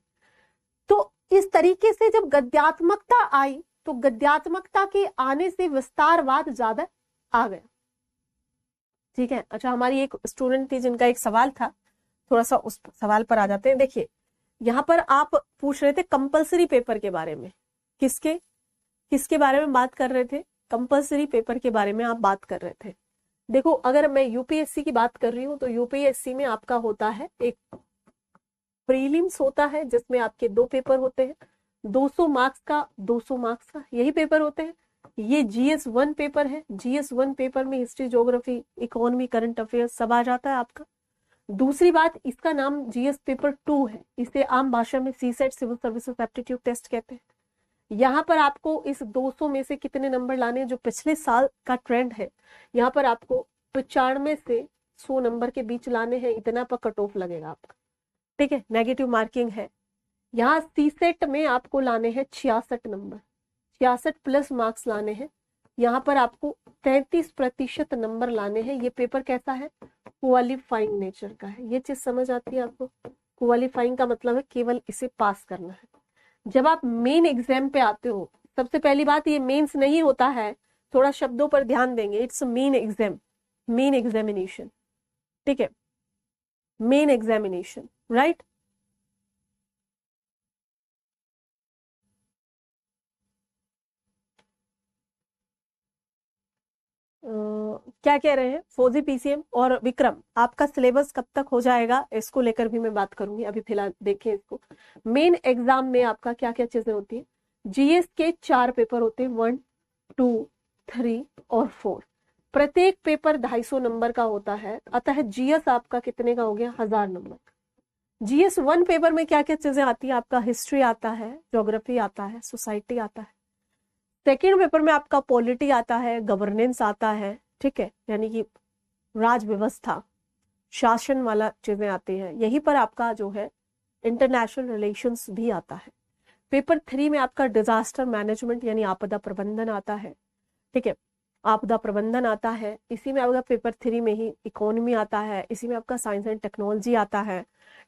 तो इस तरीके से जब गद्यात्मकता आई, तो गद्यात्मकता के आने से विस्तारवाद ज्यादा आ गया, ठीक है। अच्छा, हमारी एक स्टूडेंट थी जिनका एक सवाल था, थोड़ा सा उस सवाल पर आ जाते हैं। देखिए, यहाँ पर आप पूछ रहे थे कंपलसरी पेपर के बारे में, किसके बारे में बात कर रहे थे, कंपलसरी पेपर के बारे में आप बात कर रहे थे। देखो, अगर मैं यूपीएससी की बात कर रही हूँ, तो यूपीएससी में आपका होता है एक प्रीलिम्स होता है, जिसमें आपके 2 पेपर होते हैं, 200 मार्क्स का, 200 मार्क्स का यही पेपर होते हैं। ये GS1 पेपर है। GS1 पेपर में history, geography, economy, current affairs सब आ जाता है आपका। दूसरी बात, इसका नाम GS पेपर 2 है। इसे आम भाषा में CSET civil services aptitude test कहते हैं। यहाँ पर आपको इस 200 में से कितने नंबर लाने, जो पिछले साल का ट्रेंड है, यहाँ पर आपको 95 से 100 नंबर के बीच लाने हैं। इतना पर कट ऑफ लगेगा आपका, ठीक है। नेगेटिव मार्किंग है। यहाँ CSET में आपको लाने हैं 66 नंबर, 66 प्लस मार्क्स लाने हैं। यहाँ पर आपको 33% नंबर लाने हैं। ये पेपर कैसा है? क्वालिफाइंग नेचर का है। ये चीज समझ आती है आपको? क्वालिफाइंग का मतलब है केवल इसे पास करना है। जब आप मेन एग्जाम पे आते हो, सबसे पहली बात, ये मेंस नहीं होता है, थोड़ा शब्दों पर ध्यान देंगे। It's main exam, main examination, ठीक है, मेन एग्जामिनेशन, राइट। क्या कह रहे हैं फौजी PCM और विक्रम, आपका सिलेबस कब तक हो जाएगा, इसको लेकर भी मैं बात करूंगी। अभी फिलहाल देखें इसको। मेन एग्जाम में आपका क्या क्या चीजें होती है? GS के 4 पेपर होते हैं, 1, 2, 3 और 4। प्रत्येक पेपर 250 नंबर का होता है। अतः GS आपका कितने का हो गया? 1000 नंबर। GS1 पेपर में क्या क्या चीजें आती है? आपका हिस्ट्री आता है, ज्योग्राफी आता है, सोसाइटी आता है। सेकेंड पेपर में आपका पॉलिटी आता है, गवर्नेंस आता है, ठीक है, यानी कि राज व्यवस्था, शासन वाला चीजें आती हैं। यहीं पर आपका जो है इंटरनेशनल रिलेशंस भी आता है। पेपर 3 में आपका डिजास्टर मैनेजमेंट यानी आपदा प्रबंधन आता है, ठीक है, आपदा प्रबंधन आता है। इसी में आपका पेपर 3 में ही इकोनॉमी आता है। इसी में आपका साइंस एंड टेक्नोलॉजी आता है,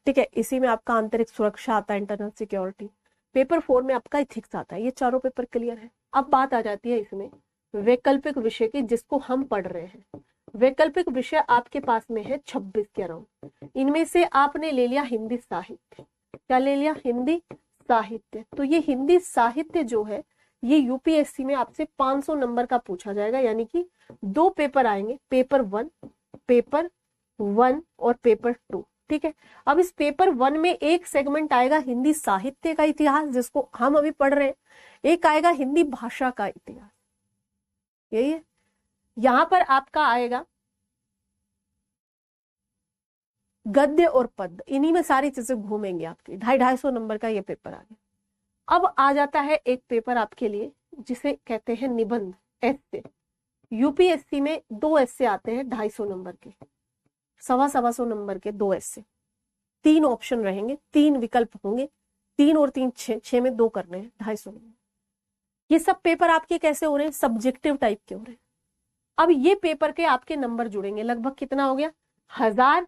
ठीक है। इसी में आपका आंतरिक सुरक्षा आता है, इंटरनल सिक्योरिटी। पेपर 4 में आपका इथिक्स आता है। ये चारों पेपर क्लियर है। अब बात आ जाती है इसमें वैकल्पिक विषय की, जिसको हम पढ़ रहे हैं। वैकल्पिक विषय आपके पास में है 26 के अराउंड। इनमें से आपने ले लिया हिंदी साहित्य। क्या ले लिया? हिंदी साहित्य। तो ये हिंदी साहित्य जो है, ये UPSC में आपसे 500 नंबर का पूछा जाएगा, यानी कि 2 पेपर आएंगे, पेपर 1 और पेपर 2, ठीक है। अब इस पेपर 1 में एक सेगमेंट आएगा हिंदी साहित्य का इतिहास, जिसको हम अभी पढ़ रहे हैं। एक आएगा हिंदी भाषा का इतिहास, यही है। यहां पर आपका आएगा गद्य और पद्य, इन्हीं में सारी चीजें घूमेंगे आपकी। 250 नंबर का ये पेपर आ गया। अब आ जाता है एक पेपर आपके लिए जिसे कहते हैं निबंध, एस्से। UPSC में 2 एस्से आते हैं 250 नंबर के, 125 नंबर के 2 एस्से। 3 ऑप्शन रहेंगे, 3 विकल्प होंगे, 3 और 3 6 में 2 करने हैं, 250 नंबर। ये सब पेपर आपके कैसे हो रहे हैं? सब्जेक्टिव टाइप के हो रहे हैं। अब ये पेपर के आपके नंबर जुड़ेंगे, लगभग कितना हो गया? 1000,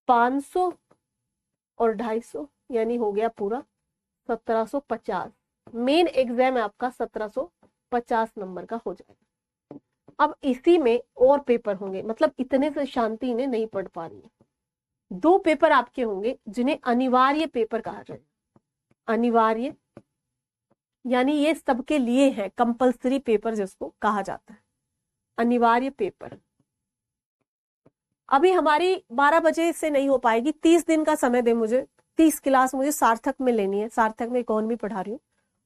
500 और 250, यानी हो गया पूरा 1750। मेन एग्जाम आपका 1750 नंबर का हो जाएगा। अब इसी में और पेपर होंगे, मतलब इतने से शांति इन्हें नहीं पढ़ पा रही है। 2 पेपर आपके होंगे जिन्हें अनिवार्य पेपर कहा जाएगा। अनिवार्य यानी ये सबके लिए है, कंपल्सरी पेपर जिसको कहा जाता है, अनिवार्य पेपर। अभी हमारी 12 बजे से नहीं हो पाएगी, 30 दिन का समय दे मुझे। 30 क्लास मुझे सार्थक में लेनी है, सार्थक में इकोनॉमी पढ़ा रही हूँ।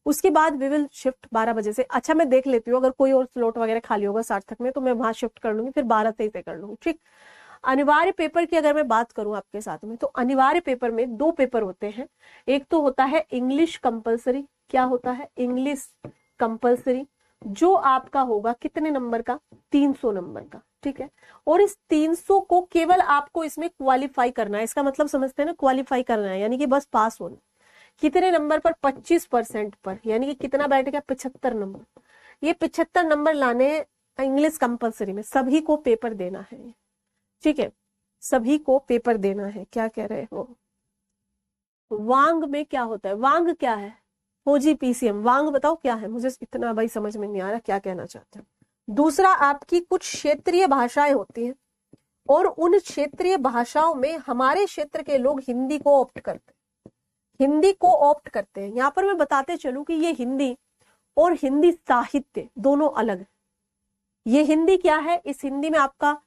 उसके बाद वी विल शिफ्ट 12 बजे से। अच्छा, मैं देख लेती हूँ, अगर कोई और स्लॉट वगैरह खाली होगा सार्थक में तो मैं वहां शिफ्ट कर लूंगी, फिर 12 से कर लूंगी, ठीक। अनिवार्य पेपर की अगर मैं बात करूं आपके साथ में, तो अनिवार्य पेपर में 2 पेपर होते हैं। एक तो होता है इंग्लिश कंपलसरी। क्या होता है? इंग्लिश कंपलसरी, जो आपका होगा कितने नंबर का? 300 नंबर का, ठीक है। और इस 300 को केवल आपको इसमें क्वालिफाई करना है। इसका मतलब समझते हैं ना, क्वालिफाई करना है, यानी कि बस पास होना। कितने नंबर पर? 25% पर, यानी कि कितना बैठेगा? 75 नंबर। ये 75 नंबर लाने हैं इंग्लिश कंपलसरी में, सभी को पेपर देना है, ठीक है, सभी को पेपर देना है। क्या कह रहे हो? वांग में क्या होता है? वांग क्या है? फौजी PCM वांग बताओ क्या है? मुझे इतना भाई समझ में नहीं आ रहा क्या कहना चाहते हैं। दूसरा, आपकी कुछ क्षेत्रीय भाषाएं होती हैं, और उन क्षेत्रीय भाषाओं में हमारे क्षेत्र के लोग हिंदी को ऑप्ट करते हैं, हिंदी को ऑप्ट करते हैं। यहाँ पर मैं बताते चलूं कि ये हिंदी और हिंदी साहित्य दोनों अलग है। ये हिंदी क्या है? इस हिंदी में आपका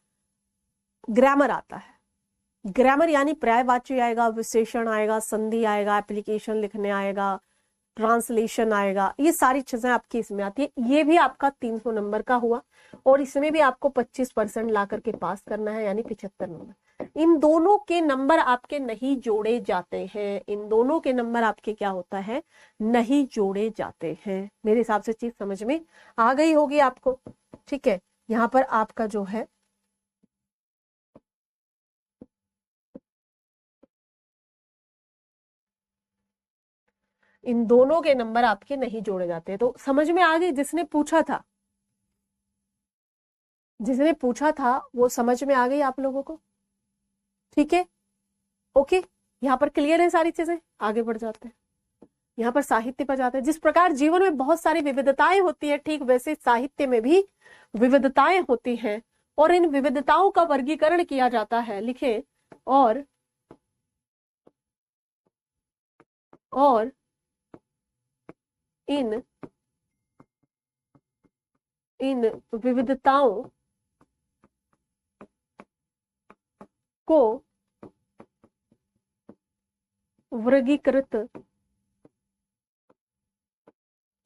ग्रामर आता है। ग्रामर यानी पर्यायवाची आएगा, विशेषण आएगा, संधि आएगा, एप्लीकेशन लिखने आएगा, ट्रांसलेशन आएगा, ये सारी चीजें आपकी इसमें आती है। ये भी आपका 300 नंबर का हुआ और इसमें भी आपको 25% ला करके पास करना है, यानी 75 नंबर। इन दोनों के नंबर आपके नहीं जोड़े जाते हैं, इन दोनों के नंबर आपके क्या होता है, नहीं जोड़े जाते हैं। मेरे हिसाब से चीज समझ में आ गई होगी आपको, ठीक है। यहाँ पर आपका जो है इन दोनों के नंबर आपके नहीं जोड़े जाते, तो समझ में आ गई। जिसने पूछा था वो समझ में आ गई आप लोगों को, ठीक है, ओके। यहाँ पर क्लियर है सारी चीजें, आगे बढ़ जाते हैं। यहाँ पर साहित्य पर जाते हैं। जिस प्रकार जीवन में बहुत सारी विविधताएं होती है, ठीक वैसे साहित्य में भी विविधताएं होती हैं और इन विविधताओं का वर्गीकरण किया जाता है। लिखे और इन विविधताओं को वर्गीकृत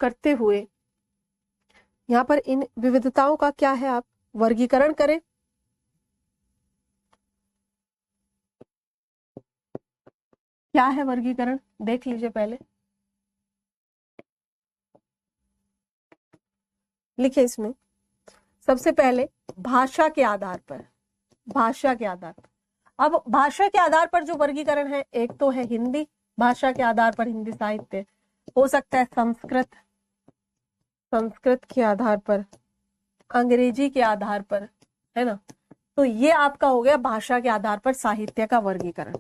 करते हुए, यहाँ पर इन विविधताओं का क्या है, आप वर्गीकरण करें। क्या है वर्गीकरण, देख लीजिए पहले। लिखे इसमें सबसे पहले भाषा के आधार पर, अब भाषा के आधार पर जो वर्गीकरण है, एक तो है हिंदी भाषा के आधार पर हिंदी साहित्य, हो सकता है संस्कृत के आधार पर, अंग्रेजी के आधार पर, है ना। तो ये आपका हो गया भाषा के आधार पर साहित्य का वर्गीकरण,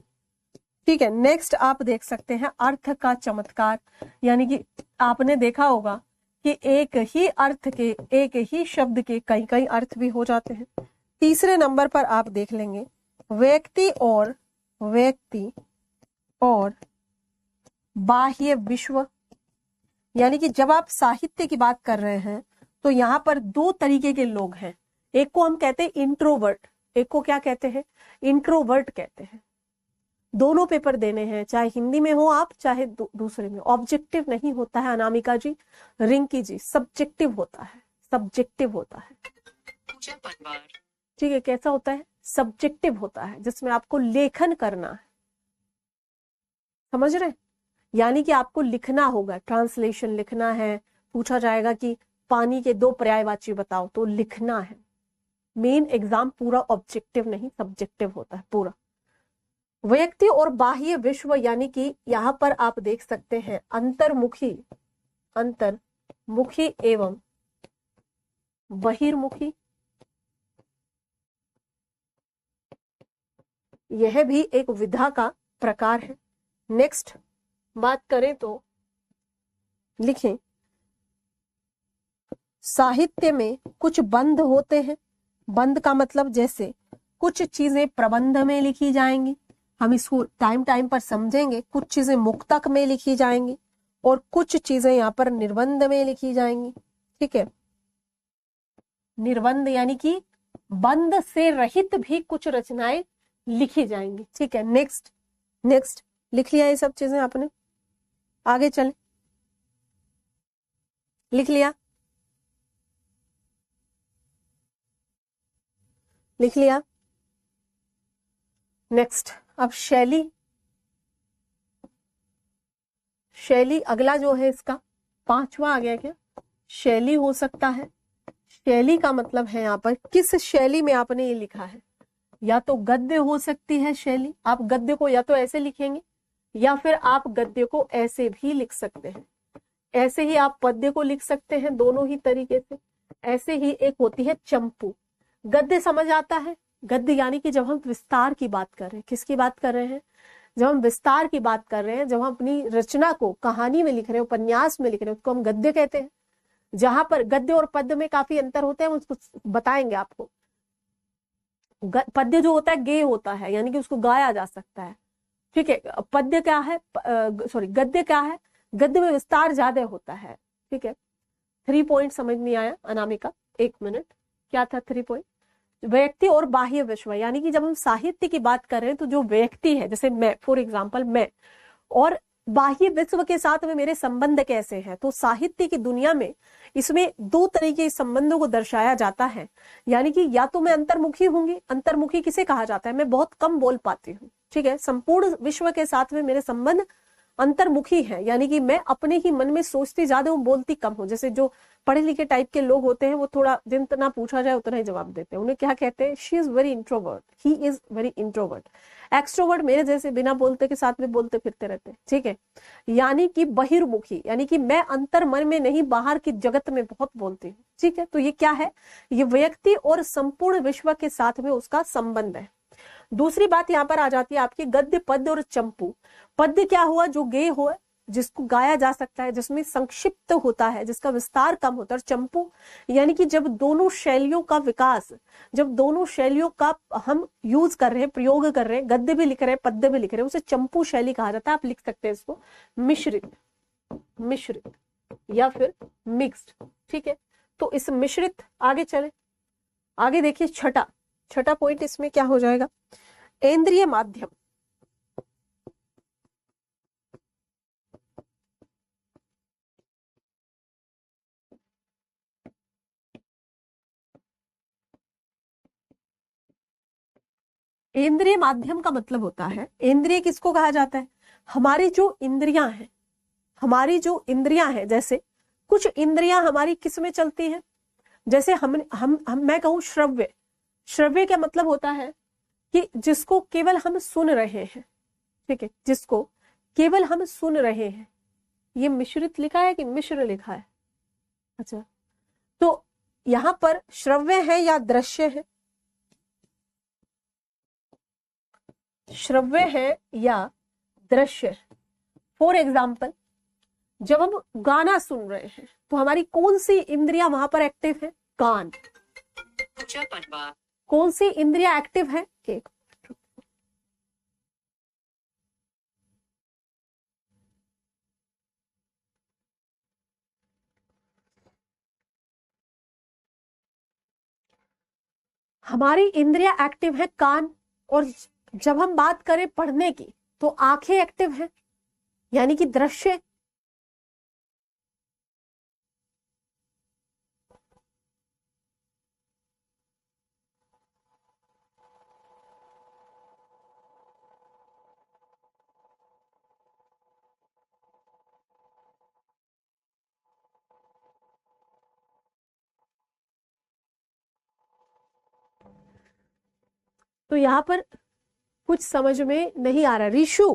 ठीक है। नेक्स्ट आप देख सकते हैं अर्थ का चमत्कार, यानी कि आपने देखा होगा कि एक ही अर्थ के, एक ही शब्द के कई कई अर्थ भी हो जाते हैं। तीसरे नंबर पर आप देख लेंगे व्यक्ति और बाह्य विश्व, यानी कि जब आप साहित्य की बात कर रहे हैं तो यहाँ पर दो तरीके के लोग हैं। एक को हम कहते हैं इंट्रोवर्ट, एक को क्या कहते हैं, इंट्रोवर्ट कहते हैं। दोनों पेपर देने हैं, चाहे हिंदी में हो आप, चाहे दूसरे में। ऑब्जेक्टिव नहीं होता है अनामिका जी, रिंकी जी, सब्जेक्टिव होता है, ठीक है। कैसा होता है, सब्जेक्टिव होता है, जिसमें आपको लेखन करना है, समझ रहे, यानी कि आपको लिखना होगा, ट्रांसलेशन लिखना है। पूछा जाएगा कि पानी के 2 पर्यायवाची बताओ, तो लिखना है। मेन एग्जाम पूरा ऑब्जेक्टिव नहीं, सब्जेक्टिव होता है पूरा। व्यक्ति और बाह्य विश्व, यानी कि यहां पर आप देख सकते हैं अंतर्मुखी एवं बहिर्मुखी, यह भी एक विधा का प्रकार है। नेक्स्ट बात करें तो लिखें साहित्य में कुछ बंध होते हैं। बंध का मतलब जैसे कुछ चीजें प्रबंध में लिखी जाएंगी, हम इसको टाइम टाइम पर समझेंगे। कुछ चीजें मुक्तक में लिखी जाएंगी और कुछ चीजें यहाँ पर निर्बंध में लिखी जाएंगी, ठीक है। निर्बंध यानी कि बंध से रहित भी कुछ रचनाएं लिखी जाएंगी, ठीक है। नेक्स्ट लिख लिया ये सब चीजें आपने, आगे चले, लिख लिया, नेक्स्ट अब शैली अगला जो है इसका 5वां आ गया क्या, शैली हो सकता है। शैली का मतलब है यहाँ पर किस शैली में आपने ये लिखा है, या तो गद्य हो सकती है शैली, आप गद्य को या तो ऐसे लिखेंगे या फिर आप गद्य को ऐसे भी लिख सकते हैं। ऐसे ही आप पद्य को लिख सकते हैं, दोनों ही तरीके से। ऐसे ही एक होती है चंपू। गद्य समझ आता है, गद्य यानी कि जब हम विस्तार की बात कर रहे हैं, किसकी बात कर रहे हैं, जब हम विस्तार की बात कर रहे हैं, जब हम अपनी रचना को कहानी में लिख रहे हैं, उपन्यास में लिख रहे हैं, उसको हम गद्य कहते हैं। जहां पर गद्य और पद्य में काफी अंतर होते हैं, उसको बताएंगे आपको। पद्य जो होता है गेय होता है, यानी कि उसको गाया जा सकता है, ठीक है। पद्य क्या है, गद्य क्या है, गद्य में विस्तार ज्यादा होता है, ठीक है। 3 पॉइंट समझ नहीं आया अनामिका, 1 मिनट, क्या था 3 पॉइंट। व्यक्ति और बाह्य विश्व, यानी कि जब हम साहित्य की बात कर रहे हैं तो जो व्यक्ति है, जैसे मैं, फॉर एग्जाम्पल मैं, और बाह्य विश्व के साथ में मेरे संबंध कैसे हैं। तो साहित्य की दुनिया में इसमें दो तरह के संबंधों को दर्शाया जाता है, यानी कि या तो मैं अंतर्मुखी होंगी, अंतर्मुखी किसे कहा जाता है, मैं बहुत कम बोल पाती हूँ, ठीक है, संपूर्ण विश्व के साथ में मेरे संबंध अंतर्मुखी है, यानी कि मैं अपने ही मन में सोचती ज्यादा हूँ, बोलती कम हूँ। जैसे जो पढ़े लिखे टाइप के लोग होते हैं वो थोड़ा जितना पूछा जाए उतना ही जवाब देते हैं, उन्हें क्या कहते हैं, she is very introvert, he is very introvert. Extrovert मेरे जैसे बिना बोलते के साथ में बोलते फिरते रहते हैं, ठीक है, यानी कि बहिर्मुखी, यानी कि मैं अंतर मन में नहीं बाहर की जगत में बहुत बोलती हूँ, ठीक है। तो ये क्या है, ये व्यक्ति और संपूर्ण विश्व के साथ में उसका संबंध है। दूसरी बात यहाँ पर आ जाती है आपकी गद्य, पद्य और चंपू। पद्य क्या हुआ, जो गेय हो, जिसको गाया जा सकता है, जिसमें संक्षिप्त होता है, जिसका विस्तार कम होता है। और चंपू यानी कि जब दोनों शैलियों का विकास, जब दोनों शैलियों का हम यूज कर रहे हैं, प्रयोग कर रहे हैं, गद्य भी लिख रहे हैं, पद्य भी लिख रहे हैं, उसे चंपू शैली कहा जाता है। आप लिख सकते हैं इसको मिश्रित, मिश्रित या फिर मिक्स्ड, ठीक है। तो इस मिश्रित, आगे चले, आगे देखिए छठा पॉइंट इसमें क्या हो जाएगा, इंद्रिय माध्यम। इंद्रिय माध्यम का मतलब होता है, इंद्रिय किसको कहा जाता है, हमारी जो इंद्रियां हैं, हमारी जो इंद्रियां हैं, जैसे कुछ इंद्रियां हमारी किस में चलती हैं, जैसे हम मैं कहूं श्रव्य, श्रव्य का मतलब होता है कि जिसको केवल हम सुन रहे हैं, ठीक है, जिसको केवल हम सुन रहे हैं। ये मिश्रित लिखा है कि मिश्र लिखा है, अच्छा, तो यहां पर श्रव्य है या दृश्य है, श्रव्य है या दृश्य। फॉर एग्जाम्पल, जब हम गाना सुन रहे हैं तो हमारी कौन सी इंद्रियां वहां पर एक्टिव है, कान। कौन सी इंद्रियां एक्टिव है, एक हमारी इंद्रियां एक्टिव है कान। और जब हम बात करें पढ़ने की तो आंखें एक्टिव है, यानी कि दृश्य। तो यहां पर कुछ समझ में नहीं आ रहा। ऋषु,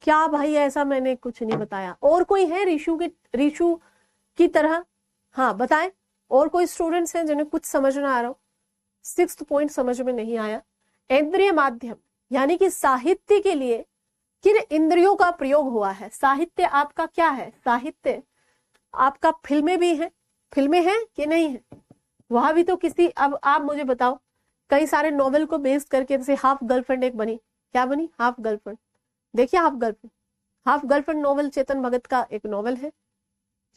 क्या भाई ऐसा मैंने कुछ नहीं बताया, और कोई है ऋषु की तरह, हाँ बताएं, और कोई स्टूडेंट्स हैं जिन्हें कुछ समझ ना आ रहा हो, 6th पॉइंट समझ में नहीं आया। इंद्रिय माध्यम यानी कि साहित्य के लिए किन इंद्रियों का प्रयोग हुआ है। साहित्य आपका क्या है, साहित्य आपका फिल्में भी हैं, फिल्में हैं कि नहीं है, वहां भी तो किसी, अब आप मुझे बताओ, कई सारे नॉवेल को बेस करके, जैसे हाफ गर्लफ्रेंड एक बनी, क्या बनी, हाफ गर्लफ्रेंड, देखिए half girlfriend, half girlfriend novel Chetan Bhagat का एक नॉवेल है,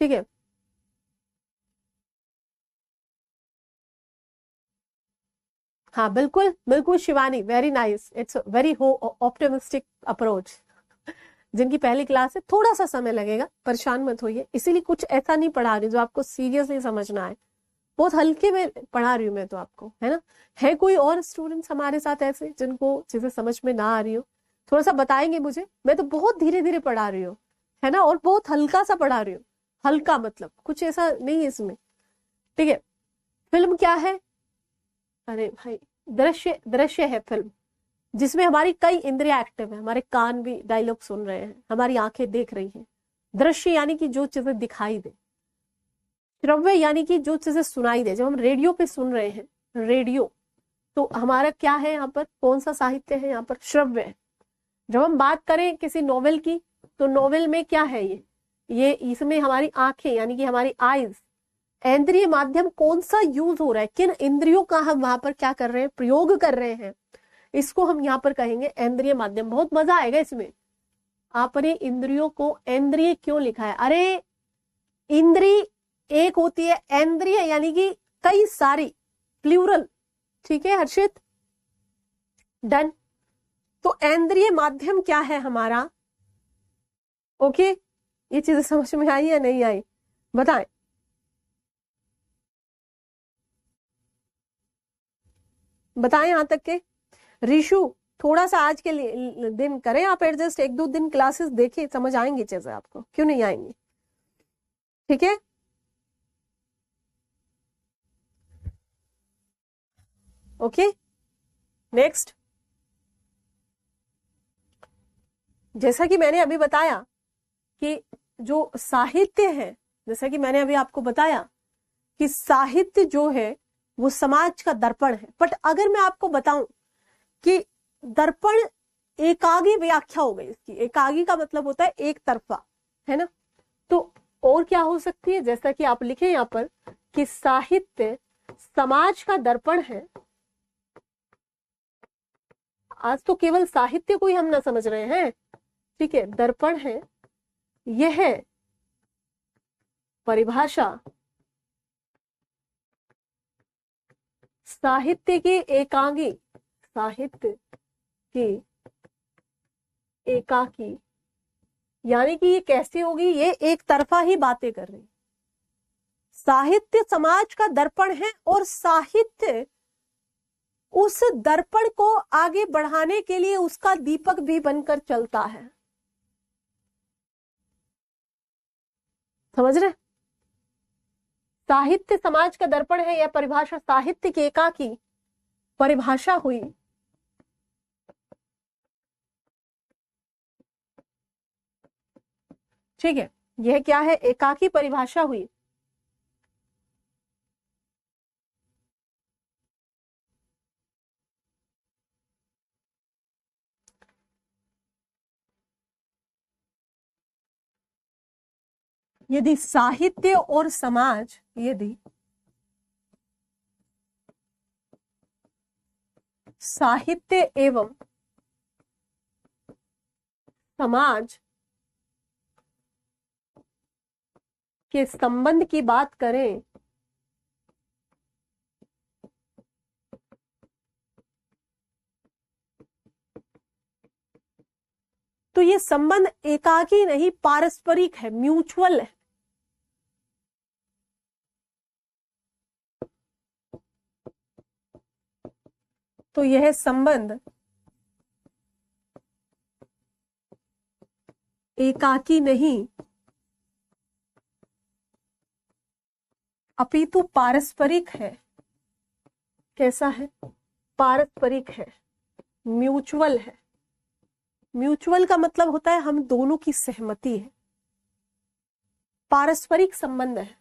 ठीक है। हाँ बिल्कुल बिल्कुल Shivani, very nice, it's very optimistic approach. जिनकी पहली क्लास है, थोड़ा सा समय लगेगा, परेशान मत होइए, इसीलिए कुछ ऐसा नहीं पढ़ा रही जो आपको सीरियसली समझना है, बहुत हल्के में पढ़ा रही हूँ मैं तो आपको, है ना। है कोई और स्टूडेंट्स हमारे साथ ऐसे जिनको चीजें समझ में ना आ रही हो, थोड़ा सा बताएंगे मुझे, मैं तो बहुत धीरे धीरे पढ़ा रही हूँ, है ना, और बहुत हल्का सा पढ़ा रही हूँ, हल्का मतलब कुछ ऐसा नहीं है इसमें, ठीक है। फिल्म क्या है, अरे भाई दृश्य, दृश्य है फिल्म, जिसमें हमारी कई इंद्रियां एक्टिव है, हमारे कान भी डायलॉग सुन रहे हैं, हमारी आंखें देख रही हैं। दृश्य यानी कि जो चीजें दिखाई दे, श्रव्य यानी कि जो चीजें सुनाई दे, जब हम रेडियो पे सुन रहे हैं, रेडियो, तो हमारा क्या है यहाँ पर, कौन सा साहित्य है यहाँ पर, श्रव्य है। जब हम बात करें किसी नॉवेल की, तो नॉवेल में क्या है, ये इसमें हमारी आंखें यानी कि हमारी आईज, इंद्रिय माध्यम कौन सा यूज हो रहा है, किन इंद्रियों का हम वहां पर क्या कर रहे हैं, प्रयोग कर रहे हैं, इसको हम यहाँ पर कहेंगे इंद्रिय माध्यम। बहुत मजा आएगा इसमें। आपने इंद्रियों को इंद्रिय क्यों लिखा है, अरे इंद्रिय एक होती है, इंद्रिय यानी कि कई सारी, प्लूरल, ठीक है हर्षित, डन। तो इंद्रिय माध्यम क्या है हमारा, ओके, ये चीजें समझ में आई या नहीं आई, बताएं। बताएं यहां तक के। ऋषु, थोड़ा सा आज के लिए दिन करें आप एडजस्ट, 1-2 दिन क्लासेस देखिए, समझ आएंगी चीजें आपको, क्यों नहीं आएंगी? ठीक है, ओके। नेक्स्ट, जैसा कि मैंने अभी बताया कि जो साहित्य है, जैसा कि मैंने अभी आपको बताया कि साहित्य जो है वो समाज का दर्पण है। बट अगर मैं आपको बताऊं कि दर्पण एकागी व्याख्या हो गई इसकी, एकागी का मतलब होता है एक तरफा, है ना? तो और क्या हो सकती है, जैसा कि आप लिखे यहाँ पर कि साहित्य समाज का दर्पण है। आज तो केवल साहित्य को ही हम ना समझ रहे हैं, ठीक है, दर्पण है, यह परिभाषा साहित्य की एकांगी, साहित्य की एकाकी, यानी कि ये कैसे होगी, ये एक तरफा ही बातें कर रही। साहित्य समाज का दर्पण है और साहित्य उस दर्पण को आगे बढ़ाने के लिए उसका दीपक भी बनकर चलता है। समझ रहे? साहित्य समाज का दर्पण है, यह परिभाषा साहित्य की एकाकी परिभाषा हुई। ठीक है, यह क्या है, एकाकी परिभाषा हुई। यदि साहित्य और समाज, यदि साहित्य एवं समाज के संबंध की बात करें तो ये संबंध एकाकी नहीं, पारस्परिक है, म्यूचुअल है। तो यह संबंध एकाकी नहीं अपितु पारस्परिक है। कैसा है? पारस्परिक है, म्यूचुअल है। म्यूचुअल का मतलब होता है हम दोनों की सहमति है, पारस्परिक संबंध है।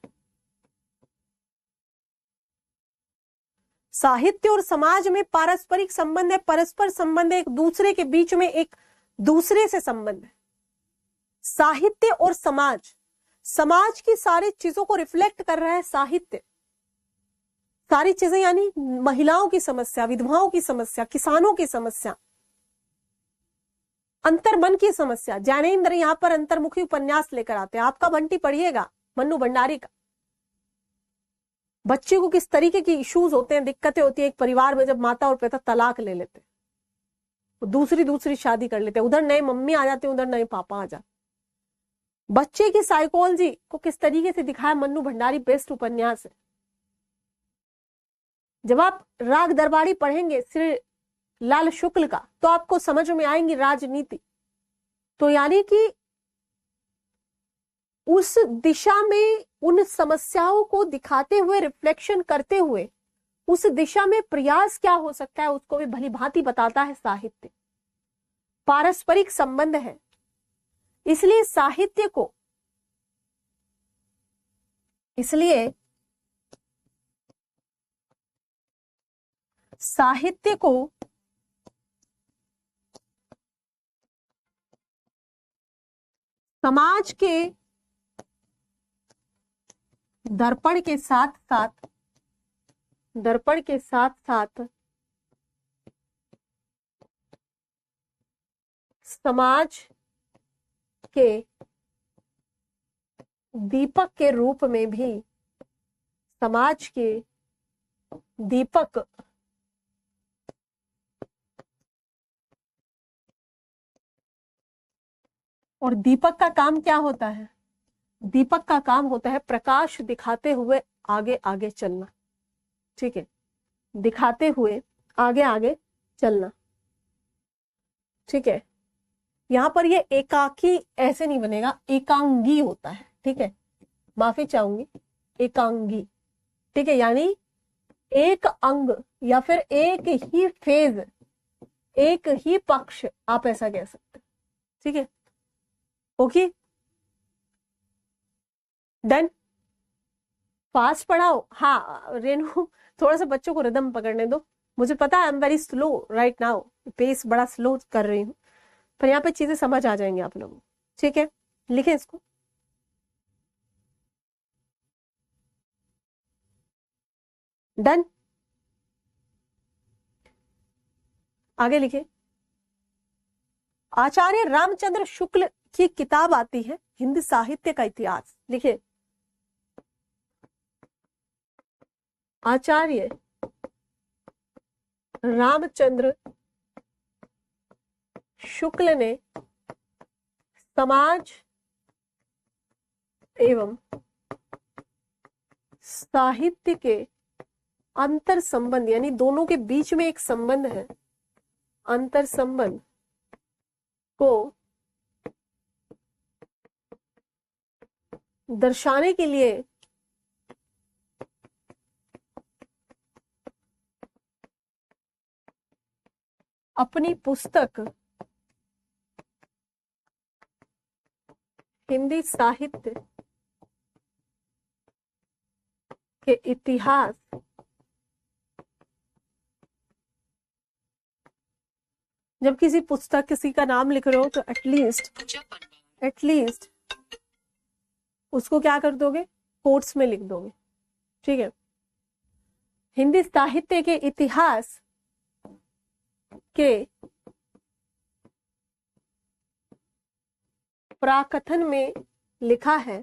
साहित्य और समाज में पारस्परिक संबंध है, परस्पर संबंध है, एक दूसरे के बीच में एक दूसरे से संबंध है। साहित्य और समाज, समाज की सारी चीजों को रिफ्लेक्ट कर रहा है साहित्य। सारी चीजें यानी महिलाओं की समस्या, विधवाओं की समस्या, किसानों की समस्या, अंतर्मन की समस्या। ज्ञानेंद्र यहां पर अंतर्मुखी उपन्यास लेकर आते हैं, आपका बंटी पढ़िएगा मन्नू भंडारी का। बच्चे को किस तरीके की इश्यूज होते हैं, दिक्कतें होती है एक परिवार में, जब माता और पिता तलाक ले लेते हैं, दूसरी शादी कर लेते हैं, उधर नए मम्मी आ जाते हैं, उधर नए पापा आ जाते। बच्चे की साइकोलॉजी को किस तरीके से दिखाया मन्नू भंडारी, बेस्ट उपन्यास है। जब आप राग दरबारी पढ़ेंगे श्री लाल शुक्ल का, तो आपको समझ में आएंगी राजनीति। तो यानी कि उस दिशा में उन समस्याओं को दिखाते हुए, रिफ्लेक्शन करते हुए, उस दिशा में प्रयास क्या हो सकता है उसको भी भली भांति बताता है साहित्य। पारस्परिक संबंध है, इसलिए साहित्य को, इसलिए साहित्य को समाज के दर्पण के साथ साथ, दर्पण के साथ साथ समाज के दीपक के रूप में भी, समाज के दीपक और दीपक का काम क्या होता है? दीपक का काम होता है प्रकाश दिखाते हुए आगे आगे चलना। ठीक है, दिखाते हुए आगे आगे चलना। ठीक है, यहां पर ये एकाकी ऐसे नहीं बनेगा, एकांगी होता है। ठीक है, माफी चाहूंगी, एकांगी। ठीक है, यानी एक अंग या फिर एक ही फेज, एक ही पक्ष, आप ऐसा कह सकते हैं। ठीक है, ओके, डन। फास्ट पढ़ाओ, हाँ रेनू, थोड़ा सा बच्चों को रिदम पकड़ने दो। मुझे पता है I am very slow right now, pace बड़ा स्लो कर रही हूँ, पर यहाँ पे चीजें समझ आ जाएंगी आप लोगों को। ठीक है, लिखें इसको। डन, आगे लिखे। आचार्य रामचंद्र शुक्ल की किताब आती है हिंदी साहित्य का इतिहास। लिखे, आचार्य रामचंद्र शुक्ल ने समाज एवं साहित्य के अंतर संबंध, यानी दोनों के बीच में एक संबंध है, अंतर संबंध को दर्शाने के लिए अपनी पुस्तक हिंदी साहित्य के इतिहास जब किसी पुस्तक किसी का नाम लिख रहे हो तो एटलीस्ट उसको क्या कर दोगे, कोट्स में लिख दोगे। ठीक है, हिंदी साहित्य के इतिहास के प्राकथन में लिखा है,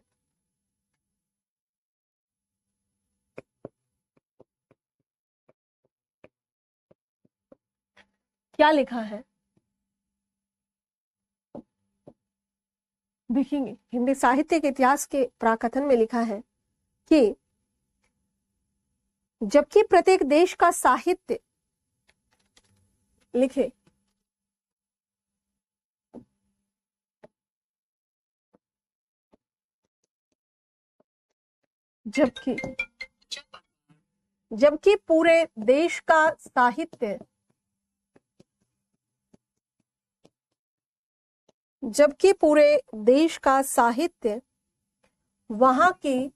क्या लिखा है देखेंगे। हिंदी साहित्य के इतिहास के प्राकथन में लिखा है कि जबकि प्रत्येक देश का साहित्य, लिखे, जबकि पूरे देश का साहित्य, जबकि पूरे देश का साहित्य वहां की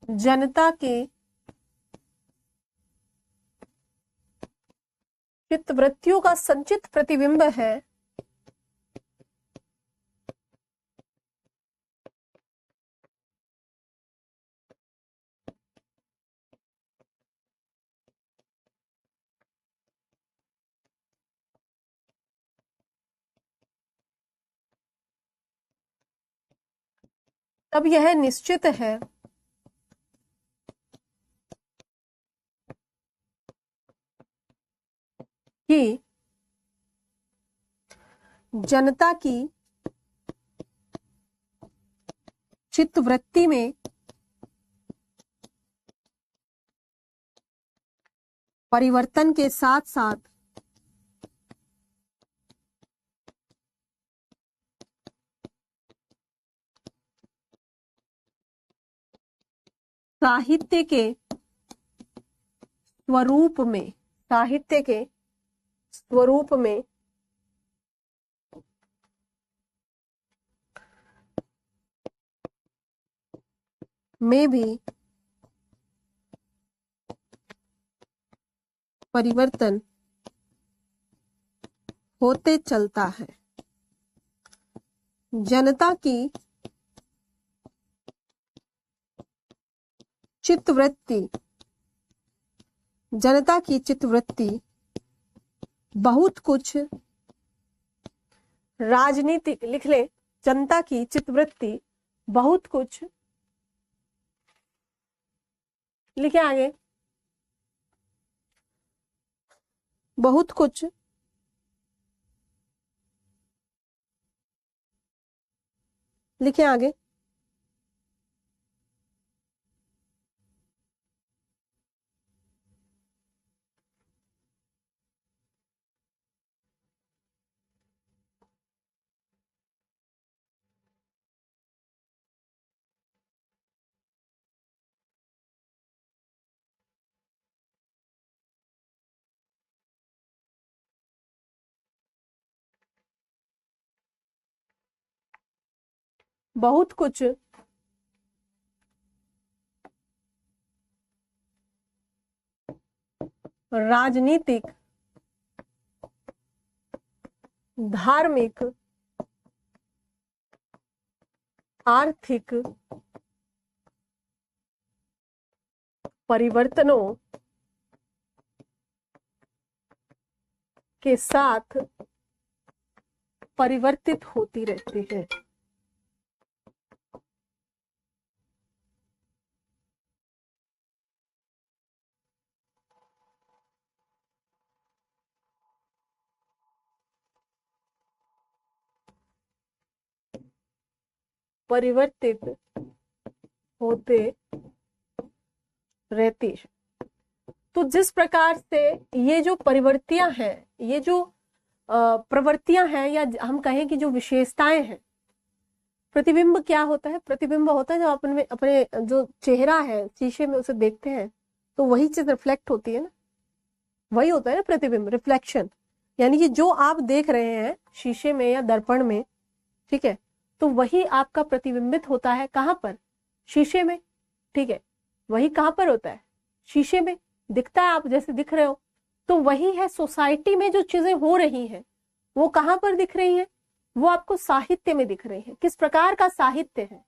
जनता के चित्तवृत्तियों का संचित प्रतिबिंब है, तब यह निश्चित है कि जनता की चित्तवृत्ति में परिवर्तन के साथ साथ साहित्य के स्वरूप में, साहित्य के स्वरूप में भी परिवर्तन होते चलता है। जनता की चित्तवृत्ति, जनता की चित्तवृत्ति बहुत कुछ राजनीतिक, लिख ले, जनता की चित्तवृत्ति बहुत कुछ, लिखे आगे, बहुत कुछ लिखें आगे। बहुत कुछ राजनीतिक, धार्मिक, आर्थिक परिवर्तनों के साथ परिवर्तित होती रहती है। परिवर्तित होते रहती है। तो जिस प्रकार से ये जो परिवर्तियां हैं, ये जो प्रवृत्तियां हैं, या हम कहें कि जो विशेषताएं हैं, प्रतिबिंब क्या होता है? प्रतिबिंब होता है जब अपने अपने जो चेहरा है शीशे में उसे देखते हैं तो वही चीज रिफ्लेक्ट होती है ना, वही होता है ना प्रतिबिंब, रिफ्लेक्शन। यानी कि जो आप देख रहे हैं शीशे में या दर्पण में, ठीक है, तो वही आपका प्रतिबिंबित होता है। कहां पर? शीशे में, ठीक है। वही कहां पर होता है? शीशे में दिखता है, आप जैसे दिख रहे हो। तो वही है सोसाइटी में जो चीजें हो रही हैं वो कहां पर दिख रही हैं? वो आपको साहित्य में दिख रही हैं। किस प्रकार का साहित्य है,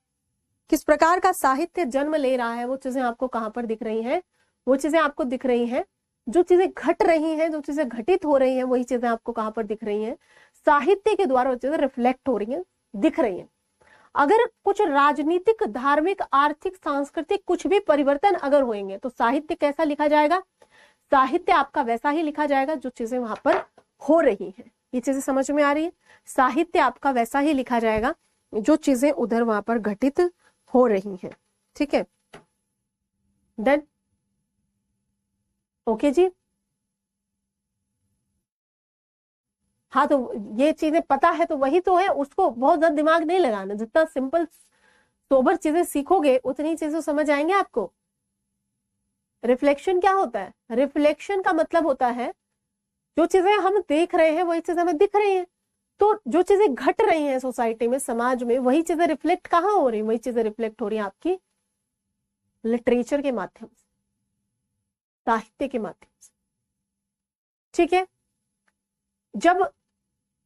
किस प्रकार का साहित्य जन्म ले रहा है, वो चीजें आपको कहां पर दिख रही हैं? वो चीजें आपको दिख रही हैं, जो चीजें घट रही हैं, जो चीजें घटित हो रही हैं, वही चीजें आपको कहां पर दिख रही हैं? साहित्य के द्वारा वो चीजें रिफ्लेक्ट हो रही हैं, दिख रही हैं। अगर कुछ राजनीतिक, धार्मिक, आर्थिक, सांस्कृतिक कुछ भी परिवर्तन अगर होंगे तो साहित्य कैसा लिखा जाएगा? साहित्य आपका वैसा ही लिखा जाएगा जो चीजें वहां पर हो रही हैं। ये चीजें समझ में आ रही है? साहित्य आपका वैसा ही लिखा जाएगा जो चीजें उधर वहां पर घटित हो रही हैं। ठीक है, डन? ओके जी। हाँ, तो ये चीजें पता है तो वही तो है, उसको बहुत ज्यादा दिमाग नहीं लगाना। जितना सिंपल सोबर चीजें सीखोगे उतनी चीजें समझ आएंगे आपको। रिफ्लेक्शन क्या होता है? रिफ्लेक्शन का मतलब होता है जो चीजें हम देख रहे हैं वही चीजें हमें दिख रही हैं। तो जो चीजें घट रही हैं सोसाइटी में, समाज में, वही चीजें रिफ्लेक्ट कहाँ हो रही? वही चीजें रिफ्लेक्ट हो रही है आपकी लिटरेचर के माध्यम से, साहित्य के माध्यम से। ठीक है, जब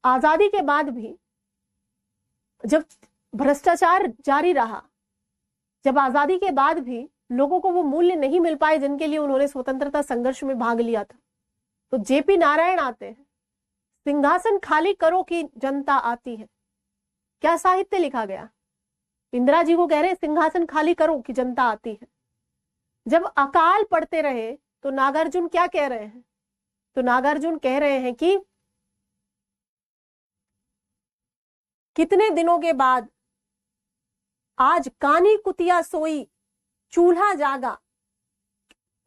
आजादी के बाद भी जब भ्रष्टाचार जारी रहा, जब आजादी के बाद भी लोगों को वो मूल्य नहीं मिल पाए जिनके लिए उन्होंने स्वतंत्रता संघर्ष में भाग लिया था, तो जेपी नारायण आते हैं, सिंहासन खाली करो कि जनता आती है। क्या साहित्य लिखा गया? इंदिरा जी को कह रहे हैं सिंहासन खाली करो कि जनता आती है। जब अकाल पड़ते रहे तो नागार्जुन क्या कह रहे हैं? तो नागार्जुन कह रहे हैं कि कितने दिनों के बाद आज कानी कुतिया सोई, चूल्हा जागा,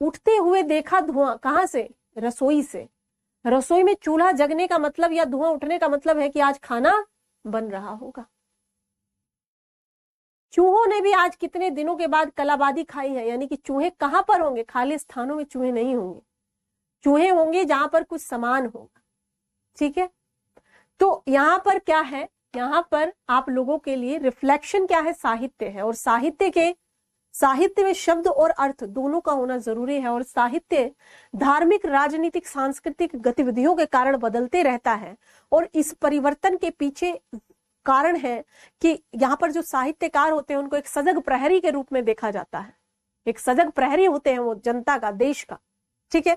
उठते हुए देखा धुआं। कहां से? रसोई से। रसोई में चूल्हा जगने का मतलब या धुआं उठने का मतलब है कि आज खाना बन रहा होगा। चूहों ने भी आज कितने दिनों के बाद कलाबादी खाई है, यानी कि चूहे कहां पर होंगे? खाली स्थानों में चूहे नहीं होंगे, चूहे होंगे जहां पर कुछ सामान होगा। ठीक है, तो यहां पर क्या है? यहां पर आप लोगों के लिए रिफ्लेक्शन क्या है? साहित्य है। और साहित्य में शब्द और अर्थ दोनों का होना जरूरी है। और साहित्य धार्मिक, राजनीतिक, सांस्कृतिक गतिविधियों के कारण बदलते रहता है। और इस परिवर्तन के पीछे कारण है कि यहाँ पर जो साहित्यकार होते हैं उनको एक सजग प्रहरी के रूप में देखा जाता है। एक सजग प्रहरी होते हैं वो जनता का, देश का। ठीक है,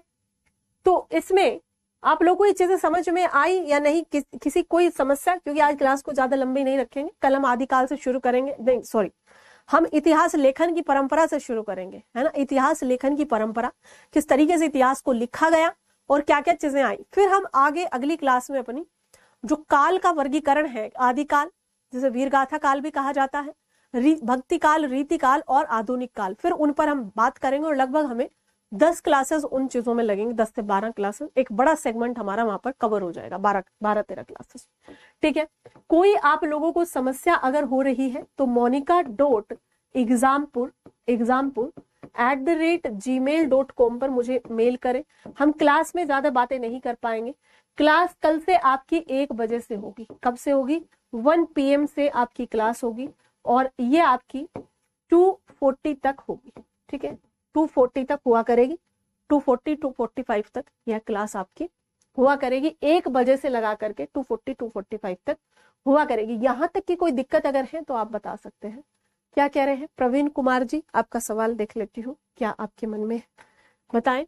तो इसमें आप लोगों को ये चीजें समझ में आई या नहीं? किसी कोई समस्या? क्योंकि आज क्लास को ज्यादा लंबी नहीं रखेंगे, कल हम आदिकाल से शुरू करेंगे। नहीं सॉरी, हम इतिहास लेखन की परंपरा से शुरू करेंगे, है ना? इतिहास लेखन की परंपरा, किस तरीके से इतिहास को लिखा गया और क्या क्या चीजें आई। फिर हम आगे अगली क्लास में अपनी जो काल का वर्गीकरण है, आदिकाल, जिसे वीर गाथा काल भी कहा जाता है, भक्ति काल, रीति काल और आधुनिक काल। फिर उन पर हम बात करेंगे और लगभग हमें 10 क्लासेस उन चीजों में लगेंगे, 10 से 12 क्लासेस, एक बड़ा सेगमेंट हमारा वहां पर कवर हो जाएगा, 12-13 क्लासेस। ठीक है, कोई आप लोगों को समस्या अगर हो रही है तो monica.example@gmail.com पर मुझे मेल करें। हम क्लास में ज्यादा बातें नहीं कर पाएंगे। क्लास कल से आपकी 1 बजे से होगी। कब से होगी? 1 PM से आपकी क्लास होगी और ये आपकी 2:40 तक होगी। ठीक है, 2:40 तक हुआ करेगी, 2:40-2:45 तक यह क्लास आपकी हुआ करेगी। 1 बजे से लगा करके 2:40-2:45 तक हुआ करेगी। यहां तक की कोई दिक्कत अगर है तो आप बता सकते हैं। क्या कह रहे हैं प्रवीण कुमार जी? आपका सवाल देख लेती हूँ, क्या आपके मन में, बताएं।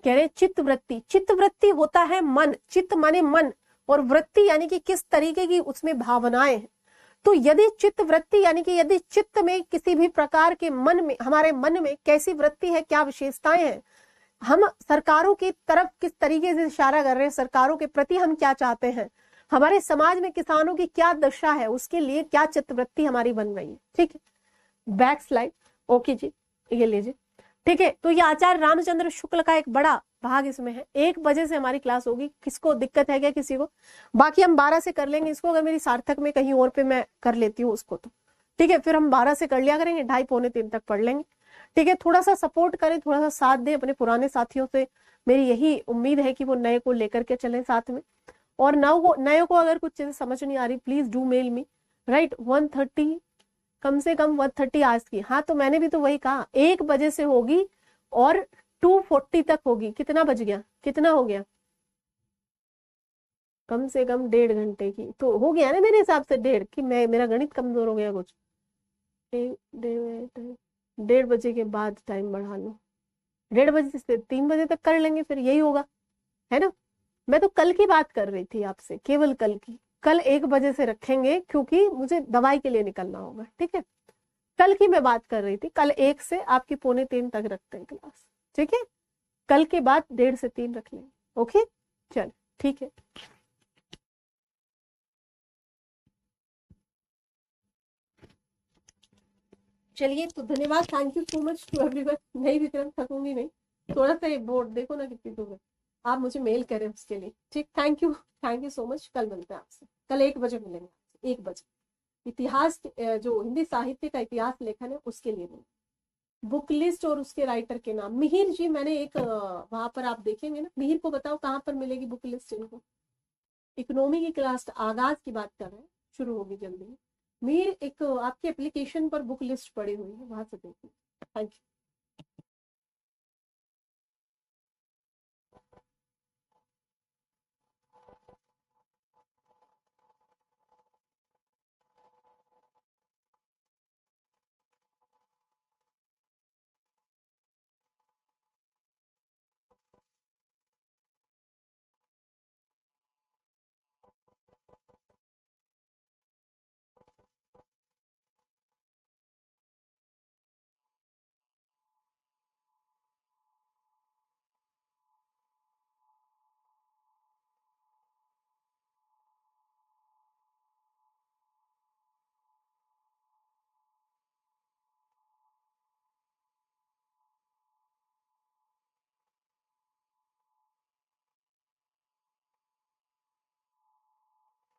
कह रहे चित्त वृत्ति, चित्त वृत्ति होता है मन, चित्त माने मन, और वृत्ति यानी कि किस तरीके की उसमें भावनाएं हैं। तो यदि चित्त वृत्ति यानी कि यदि चित्त में किसी भी प्रकार के मन में, हमारे मन में कैसी वृत्ति है, क्या विशेषताएं हैं, हम सरकारों की तरफ किस तरीके से इशारा कर रहे हैं, सरकारों के प्रति हम क्या चाहते हैं, हमारे समाज में किसानों की क्या दशा है, उसके लिए क्या चित्तवृत्ति हमारी बन रही है। ठीक है, बैक स्लाइड। ओके जी, ये लीजिए। ठीक है, तो ये आचार्य रामचंद्र शुक्ल का एक बड़ा भाग इसमें है। 1 बजे से हमारी क्लास होगी। किसको दिक्कत है क्या किसी को? बाकी हम 12 से कर लेंगे इसको, अगर मेरी सार्थक में कहीं और पे मैं कर लेती हूँ उसको तो ठीक है, फिर हम 12 से कर लिया करेंगे, 2:30-2:45 तक पढ़ लेंगे। ठीक है, थोड़ा सा सपोर्ट करें, थोड़ा सा साथ दें अपने पुराने साथियों से। मेरी यही उम्मीद है कि वो नए को लेकर के चलें साथ में, और नए को अगर कुछ चीजें समझ नहीं आ रही, please do mail me, right. 1:30 कम से कम 1:30 आज की। हाँ, तो मैंने भी तो वही कहा, 1 बजे से होगी और 2:40 तक होगी। कितना बज गया, कितना हो गया? कम से कम 1.5 घंटे की तो हो गया ना मेरे हिसाब से, 1.5 कि मेरा गणित कमजोर हो गया कुछ। 1:30 बजे के बाद टाइम बढ़ा लो, 1:30 बजे से 3 बजे तक कर लेंगे, फिर यही होगा, है ना। मैं तो कल की बात कर रही थी आपसे, केवल कल की। कल 1 बजे से रखेंगे क्योंकि मुझे दवाई के लिए निकलना होगा। ठीक है, कल की मैं बात कर रही थी। कल 1 से आपकी 2:45 तक रखते हैं क्लास। ठीक है, कल के बाद 1:30 से 3 रख लेंगे। ओके, चल ठीक है। चलिए, तो धन्यवाद, thank you so much to everyone. नहीं विक्रम, थकूंगी नहीं। थोड़ा सा ये बोर्ड देखो ना कितनी दूर है, आप मुझे मेल करें उसके लिए। ठीक, थैंक यू सो मच। कल मिलते हैं आपसे, कल 1 बजे मिलेंगे आपसे, 1 बजे। इतिहास, जो हिंदी साहित्य का इतिहास लेखन है उसके लिए बुक लिस्ट और उसके राइटर के नाम। मिहिर जी, मैंने एक वहां पर आप देखेंगे ना, मिहिर को बताओ कहाँ पर मिलेगी बुक लिस्ट इनको। इकोनॉमी की क्लास आगाज की बात कर रहे हैं, शुरू होगी जल्दी। मिहिर, एक आपकी एप्लीकेशन पर बुक लिस्ट पड़ी हुई है, वहां से देखिए। Thank you.